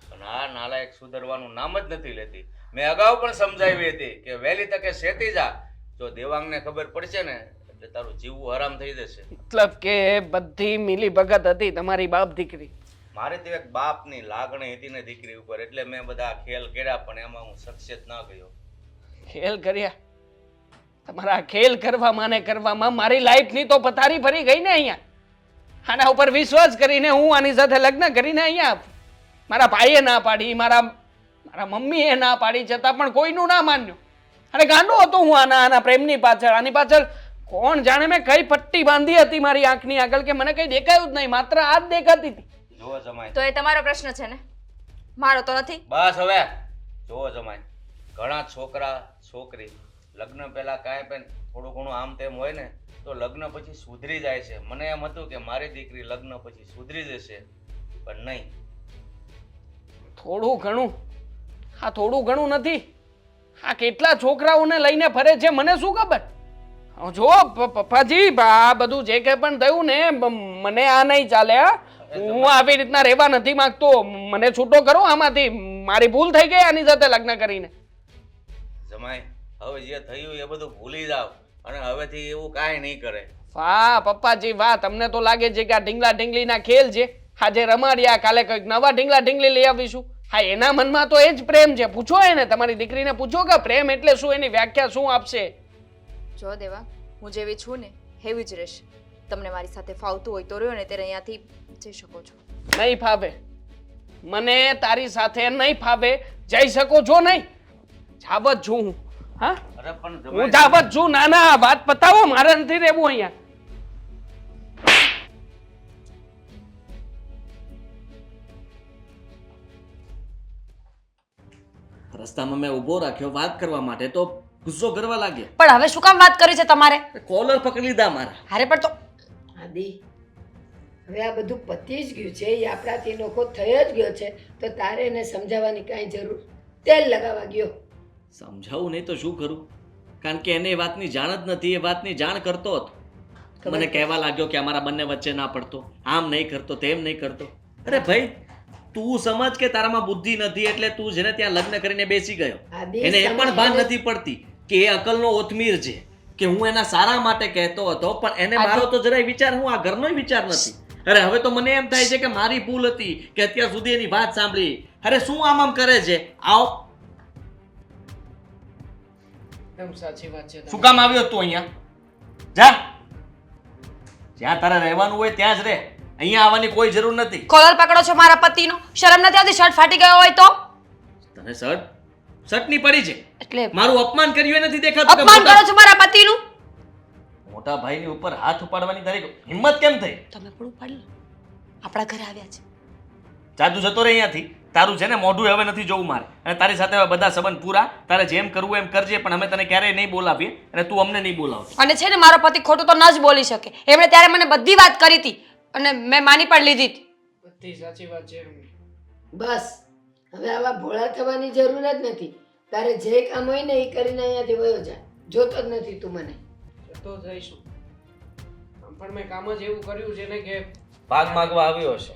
પણ આ નાલાયક સુધરવાનું નામ જ નથી લેતી. મેં અગાઉ પણ સમજાવી હતી કે વહેલી તકે સેતી જા. જો દેવાંગને ખબર પડશે ને એટલે તારું જીવવું હરામ થઈ જશે. મતલબ કે બધી મિલી ભગત હતી તમારી બાપ દીકરી? મારે તો એક બાપની લાગણી હતી ને દીકરી ઉપર, એટલે મેં બધા ખેલ કર્યા, પણ એમાં હું સક્સેસ ના ગયો. ખેલ કર્યા? તમારા ખેલ કરવામાં મારી લાઈફની તો પથારી ફરી ગઈ ને. અહીંયા આના ઉપર વિશ્વાસ કરીને હું આની સાથે લગ્ન કરીને અહીંયા મારા ભાઈએ ના પાડી, મારા મમ્મીએ ના પાડી, છતાં પણ કોઈનું ના માન્યું. અને ગાંડો હતો હું આના પ્રેમની પાછળ. આની પાછળ કોણ જાણે મેં કઈ પટ્ટી બાંધી હતી મારી આંખની આગળ કે મને કઈ દેખાયું જ નહીં, માત્ર આ જ દેખાતી હતી. જોવો જમાઈ, તો એ તમારો પ્રશ્ન છે ને, મારો તો નથી. બસ હવે જોવો જમાઈ, ઘણા છોકરા છોકરી લગ્ન પહેલા કાંઈ પણ થોડું ઘણું આમ તેમ હોય ને તો લગ્ન પછી સુધરી જાય છે. મને એમ હતું કે મારી દીકરી લગ્ન પછી સુધરી જશે, પણ નહીં. થોડું ઘણું? હા, થોડું ઘણું નથી. આ કેટલા છોકરાઓને લઈને ફરે છે મને શું ખબર? જો પપ્પાજી, આ બધું જે કંઈ પણ થયું ને, મને આ નહીં ચાલે. હું આવી રીતના રહેવા નથી માંગતો. મને છૂટો કરો આમાંથી. મારી ભૂલ થઈ ગઈ આની સાથે લગ્ન કરીને. જમાઈ, હવે જે થયું એ બધું ભૂલી જાવ. અને હવેથી એવું કાંઈ નહીં કરે. વાહ પપ્પાજી વાહ, તમને તો લાગે છે કે આ ઢીંગલા ઢીંગલીના ખેલ છે, આજે રમાડ્યા, કાલે કંઈક નવા ઢીંગલા ઢીંગલી લઈ આવીશું. હા, એના મનમાં તો એ જ પ્રેમ છે. પૂછો એને, તમારી દીકરીને પૂછો કે પ્રેમ એટલે શું, એની વ્યાખ્યા શું આપશે. જો દેવા, હું જેવી છું ને એવી જ રહીશ. તમને મારી સાથે ફાવતું હોય તો રહ્યો ને ત્યારે અહીંયાથી જઈ શકો છો. નહીં ફાવે, મને તારી સાથે નહીં ફાવે. જઈ શકો છો નહીં? જાવત છું હું. હા, અરે પણ હું જાવત છું. ના ના, વાત પતાવો, મારે નથી રહેવું અહીંયા. રસ્તામાં મેં ઊભો રાખ્યો વાત કરવા માટે તો ગુસ્સો કરવા લાગ્યા. પણ હવે શું કામ વાત કરી છે તમારે? કોલર પકડી લીધા મારા. અરે પણ તો આદિ, હવે આ બધું પતી જ ગયું છે, એ આપણાથી નોખો થઈ જ ગયો છે, તો તારે એને સમજાવવાની કાંઈ જરૂર? તેલ લગાવવા ગયો. સમજાવું નહીં તો શું કરું? કારણ કે એને એ વાતની જાણ જ નથી. એ વાતની જાણ કરતો હતો. મને કહેવા લાગ્યો કે અમારા બંને વચ્ચે ના પડતો, આમ નહીં કરતો, તેમ નહીં કરતો. અરે ભાઈ, તું સમજ કે તારામાં બુદ્ધિ નથી એટલે તું જેને ત્યાં લગ્ન કરીને બેસી ગયો. આદિ, એને એ પણ ભાન નથી પડતી કે એ અકલનો ઓથમીર છે, કે હું એના સારા માટે કહેતો હતો, પણ એને મારો તો જરાય વિચાર, હું આ ઘરનોય વિચાર નથી. અરે હવે તો મને એમ થાય છે કે મારી ભૂલ હતી કે અત્યાર સુધી એની વાત સાંભળી. અરે શું આમ કરે છે? આવો, એકદમ સાચી વાત છે. શું કામ આવ્યો તું અહીંયા? જા, જ્યાં તારે રહેવાનું હોય ત્યાં જ રહે. અહીંયા આવવાની કોઈ જરૂર નથી. કોલર પકડો છો મારા પતિનો? શરમ નથી આવતી? શર્ટ ફાટી ગયો હોય તો? તને શર્ટની પડી છે. એટલે મારું અપમાન કર્યું એ નથી દેખાતું કે અપમાન કરો છો મારા પતિનું? મોટા ભાઈની ઉપર હાથ ઉપાડવાની તારી હિંમત કેમ થઈ? તમે પણ ઉપાડી લો. આપણા ઘરે આવ્યા છે. જાદુ જતો રહે અહીંયાથી. તારું છે ને મોઢું હવે નથી જોવું મારે, અને તારી સાથે હવે બધા સંબંધ પૂરા. તારે જેમ કરવું એમ કરજે, પણ અમે તને ક્યારેય નહીં બોલાવીએ અને તું અમને નહીં બોલાવતી. અને છે ને, મારો પતિ ખોટું તો ન જ બોલી શકે. એમણે ત્યારે મને બધી વાત કરી હતી અને મેં માની પણ લીધી હતી. બધી સાચી વાત છે. બસ, હવે આવા ભોળા થવાની જરૂર જ નથી. તારે જે કામ હોય ને એ કરીને અહીંયાથી વયો જા. જોતો જ નથી તું મને. જતો જઈશું. આમ પણ મેં કામ જ એવું કર્યું છે ને કે ભાગ માંગવા આવ્યો હશે.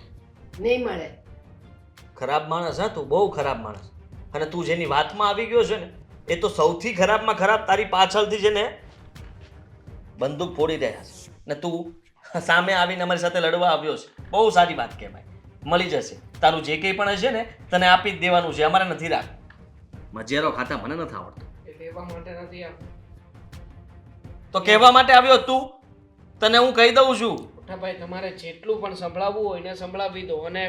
નહીં મળે. ખરાબ માણસ, હા તું બહુ ખરાબ માણસ. અને તું જેની વાતમાં આવી ગયો છે ને, એ તો સૌથી ખરાબમાં ખરાબ. તારી પાછળથી છે ને બંદૂક ફોડી રહ્યા છે, ને તું સામે આવીને અમારી સાથે લડવા આવ્યો છે. બહુ સારી વાત કહેવાય. મળી જશે તારું જે કંઈ પણ હશે ને, તને આપી જ દેવાનું છે. અમારે નથી રાખ. મજેરો ખાતા મને નથી આવડતું. એ લેવા માટે નથી આ. તો કહેવા માટે આવ્યો તું. તને હું કહી દઉં છું, મોટા ભાઈ, તમારે જેટલું પણ સંભળાવવું હોય ને સંભળાવી દો. અને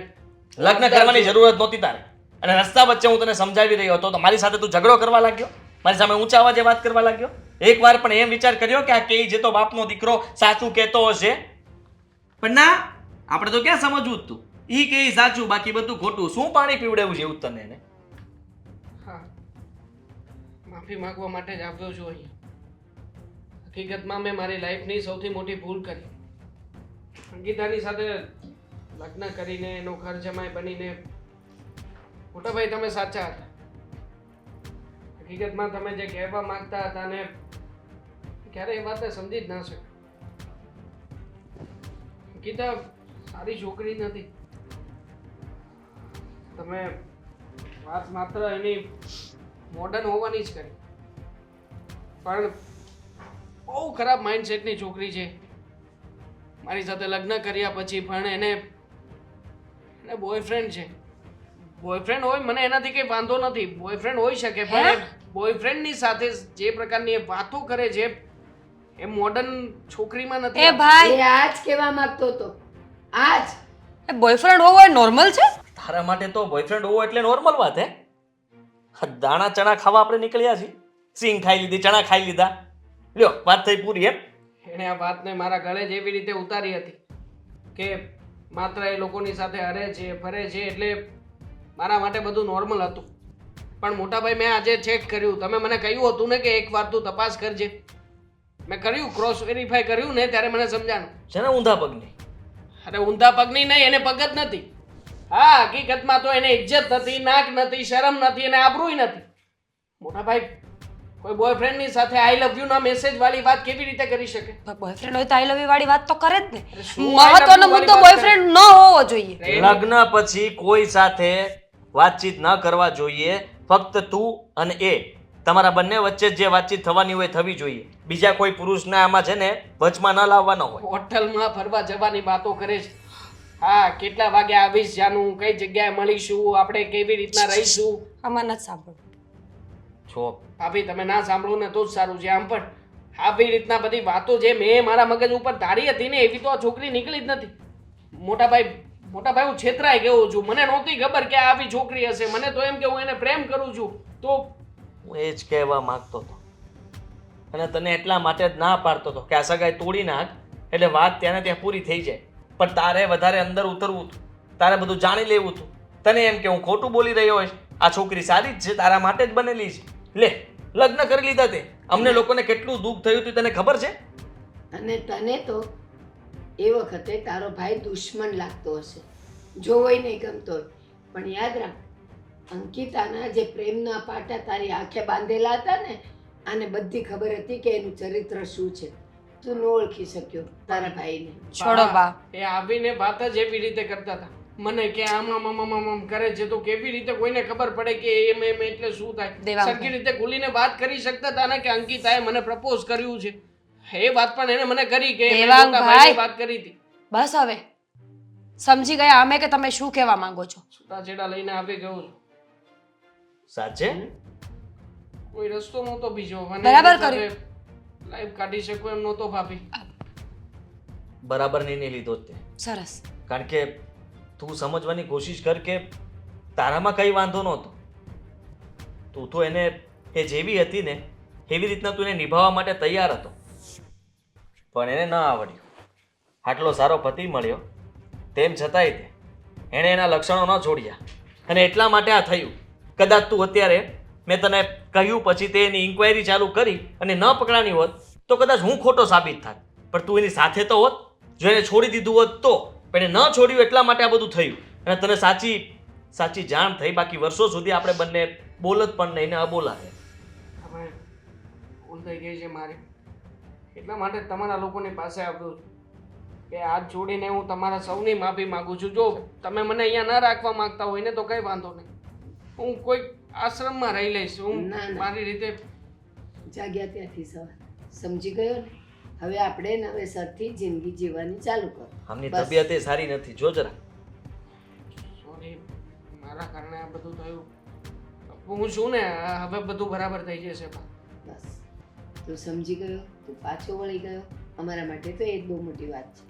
લગ્ન કરવાની જરૂરત નહોતી તારે. અને રસ્તા વચ્ચે હું તને સમજાવી રહ્યો હતો તો મારી સાથે તું ઝઘડો કરવા લાગ્યો, મારી સામે ઊંચા અવાજે વાત કરવા લાગ્યો. એકવાર પણ એમ વિચાર કર્યો કે આ કે જે તો બાપનો દીકરો સાચું કહેતો હશે? પણ ના, આપણે તો ક્યાં સમજવું જ તું. ઈ કે સાચું, બાકી બધું ખોટું. શું પાણી પીવડાવું છે એવું તને એને? હા, માફી માંગવા માટે જ આવ્યો છું અહીંયા. હકીકતમાં મેં મારી લાઈફની સૌથી મોટી ભૂલ કરી. અંકિતાની સાથે લગ્ન કરીને એનો ઘર જમાઈ બનીને. મોટા ભાઈ, તમે સાચા હતા. હકીકતમાં તમે જે કહેવા માંગતા હતા ને ક્યારે એ વાતને સમજી જ ના શક્યો. અંકિતા સારી છોકરી નથી. તમે વાત માત્ર એની મોડર્ન હોવાની જ કરી, પણ બહુ ખરાબ માઇન્ડસેટની છોકરી છે. મારી સાથે લગ્ન કર્યા પછી પણ એને બોયફ્રેન્ડ છે. બોયફ્રેન્ડ હોય, મને એનાથી કંઈ વાંધો નથી. બોયફ્રેન્ડ હોઈ શકે, પણ બોયફ્રેન્ડની સાથે જે પ્રકારની એ વાતો કરે છે એ મોડર્ન છોકરીમાં નથી. એ ભાઈ, એ આજ કહેવા માંગતો હતો. આજ. એ બોયફ્રેન્ડ હોવો એ નોર્મલ છે? તારા માટે તો બોયફ્રેન્ડ હોવો એટલે નોર્મલ વાત હે? દાણા ચણા ખાવા આપણે નીકળ્યા છીએ. સિંગ ખાઈ લીધી, ચણા ખાઈ લીધા. લ્યો, વાત થઈ પૂરી એમ? એણે આ વાતને મારા ગળે જ એવી રીતે ઉતારી હતી કે માત્ર એ લોકોની સાથે હરે છે, ફરે છે, એટલે મારા માટે બધું નોર્મલ હતું. પણ મોટાભાઈ, મેં આજે ચેક કર્યું. તમે મને કહ્યું હતું ને કે એકવાર તું તપાસ કરજે. મેં કર્યું, ક્રોસ વેરીફાઈ કર્યું ને ત્યારે મને સમજાણું. છે ને ઊંધા પગની. અરે ઊંધા પગની નહીં, એને પગ જ નથી. હા, હકીકતમાં તો એને ઇજ્જત નથી, નાક નથી, શરમ નથી અને આબરૂય નથી. મોટાભાઈ, કોઈ બોયફ્રેન્ડની સાથે આઈ લવ યુ ના મેસેજ વાળી વાત કેવી રીતે કરી શકે? બોયફ્રેન્ડ હોય તો આઈ લવ યુ વાળી વાત તો કરે જ ને. શું I love you મહત્વનો વાળી મુદ્દો વાત બોયફ્રેન્ડ ન હોવો જોઈએ. લગ્ન પછી કોઈ સાથે વાતચીત ન કરવા જોઈએ. ફક્ત તું અને એ તમારા બંને વચ્ચે જે વાતચીત થવાની હોય થવી જોઈએ. બીજા કોઈ પુરુષના આમાં છે ને વચમાં ન લાવવાનો હોય. હોટલમાં ફરવા જવાની વાતો કરે છે. હા, કેટલા વાગે આવીશ જાનું, કઈ જગ્યાએ મળીશું, આપણે કેવી રીતના રહીશું. આમાં નથી સાંભળવું. છો ભાભી તમે ના સાંભળો ને તો જ સારું છે. આમ પણ આવી રીતના બધી વાતો જે મેં મારા મગજ ઉપર ધારી હતી ને એવી તો આ છોકરી નીકળી જ નથી. મોટા ભાઈ હું છેતરાઈ ગયો છું. મને નહોતી ખબર કે આ આવી છોકરી હશે. મને તો એમ કે હું એને પ્રેમ કરું છું. તો હું એ જ કહેવા માંગતો હતો અને તને એટલા માટે જ ના પાડતો હતો કે આ સગાઈ તોડી નાખ એટલે વાત ત્યાં ને ત્યાં પૂરી થઈ જાય. પણ તારે વધારે અંદર ઉતરવું હતું, તારે બધું જાણી લેવું હતું. તને એમ કે હું ખોટું બોલી રહ્યો હોઈશ. આ છોકરી સારી જ છે, તારા માટે જ બનેલી છે. લે લગ્ન કરી લીધા તે. અમને લોકોને કેટલું દુઃખ થયું હતું તને ખબર છે? અને તને તો એ વખતે તારો ભાઈ દુશ્મન લાગતો હશે, જોવોય નહીં ગમતો હોય. પણ યાદ રાખ, અંકિતાના જે પ્રેમના પાટા તારી આંખે બાંધેલા હતા ને, આને બધી ખબર હતી કે એનું ચરિત્ર શું છે. તું ન ઓળખી શક્યો તારા ભાઈને. છોડો બા. એ આવીને વાત જ એવી રીતે કરતા હતા મને કે આમ કરે છે. તો કેવી રીતે કોઈને ખબર પડે કે એમ એટલે શું થાય? દેવાંગ સરખી રીતે ખુલીને વાત કરી શકતા હતા ને કે અંકિતાએ મને પ્રપોઝ કર્યું છે. એ વાત પણ એને મને કરી કે મેં દેવાંગ મોટા ભાઈ. ભાઈને વાત કરી હતી. બસ હવે સમજી ગયા અમે કે તમે શું કહેવા માંગો છો. છૂટાછેડા લઈને આવી ગયો છું. સાચે કોઈ રસ્તો નહોતો બીજો. મને બરાબર એની સાથે કર્યું. લાઈફ કાઢી શકું એમ નહોતો ભાભી. બરાબર નિર્ણય લીધો જ તે. સરસ. કારણ કે તું સમજવાની કોશિશ કર કે તારામાં કઈ વાંધો નહોતો. તું તો એને એ જેવી હતી ને એવી રીતના તું એને નિભાવવા માટે તૈયાર હતો. પણ એને ન આવડ્યું. આટલો સારો પતિ મળ્યો તેમ છતાંય તે એણે એના લક્ષણો ન છોડ્યા અને એટલા માટે આ થયું. કદાચ તું અત્યારે મેં તને કહ્યું પછી તે એની ઇન્ક્વાયરી ચાલુ કરી અને ન પકડાની હોત તો કદાચ હું ખોટો સાબિત થાત. પણ તું એની સાથે તો હોત. જો એને છોડી દીધું હોત તો. પણ એને ન છોડ્યું એટલા માટે આ બધું થયું. અને તને સાચી જાણ થઈ. બાકી વર્ષો સુધી આપણે બંને બોલત પણ નહીં ને અબોલા રહે. હવે ભૂલ થઈ ગઈ છે મારી. એટલા માટે તમારા લોકોની પાસે આવ્યો છું કે હાથ જોડીને હું તમારા સૌની માફી માંગુ છું. જો તમે મને અહીંયા ન રાખવા માંગતા હોય ને તો કંઈ વાંધો નહીં. હું કોઈ આશ્રમમાં રહી લઈશ. હું ના, ના. મારી રીતે જાગ્યા ત્યાંથી સવાર સમજી ગયો ને. હવે આપણે નવેસરથી જિંદગી જીવવાની ચાલુ કરો. આમની બસ. તબિયત એ સારી નથી. જો જરા. સોરી, મારા કારણે આ બધું થયું. હું છું ને હવે બધું બરાબર થઈ જશે. બસ તું સમજી ગયો, તું પાછો વળી ગયો. અમારા માટે તો એ જ બહુ મોટી વાત છે.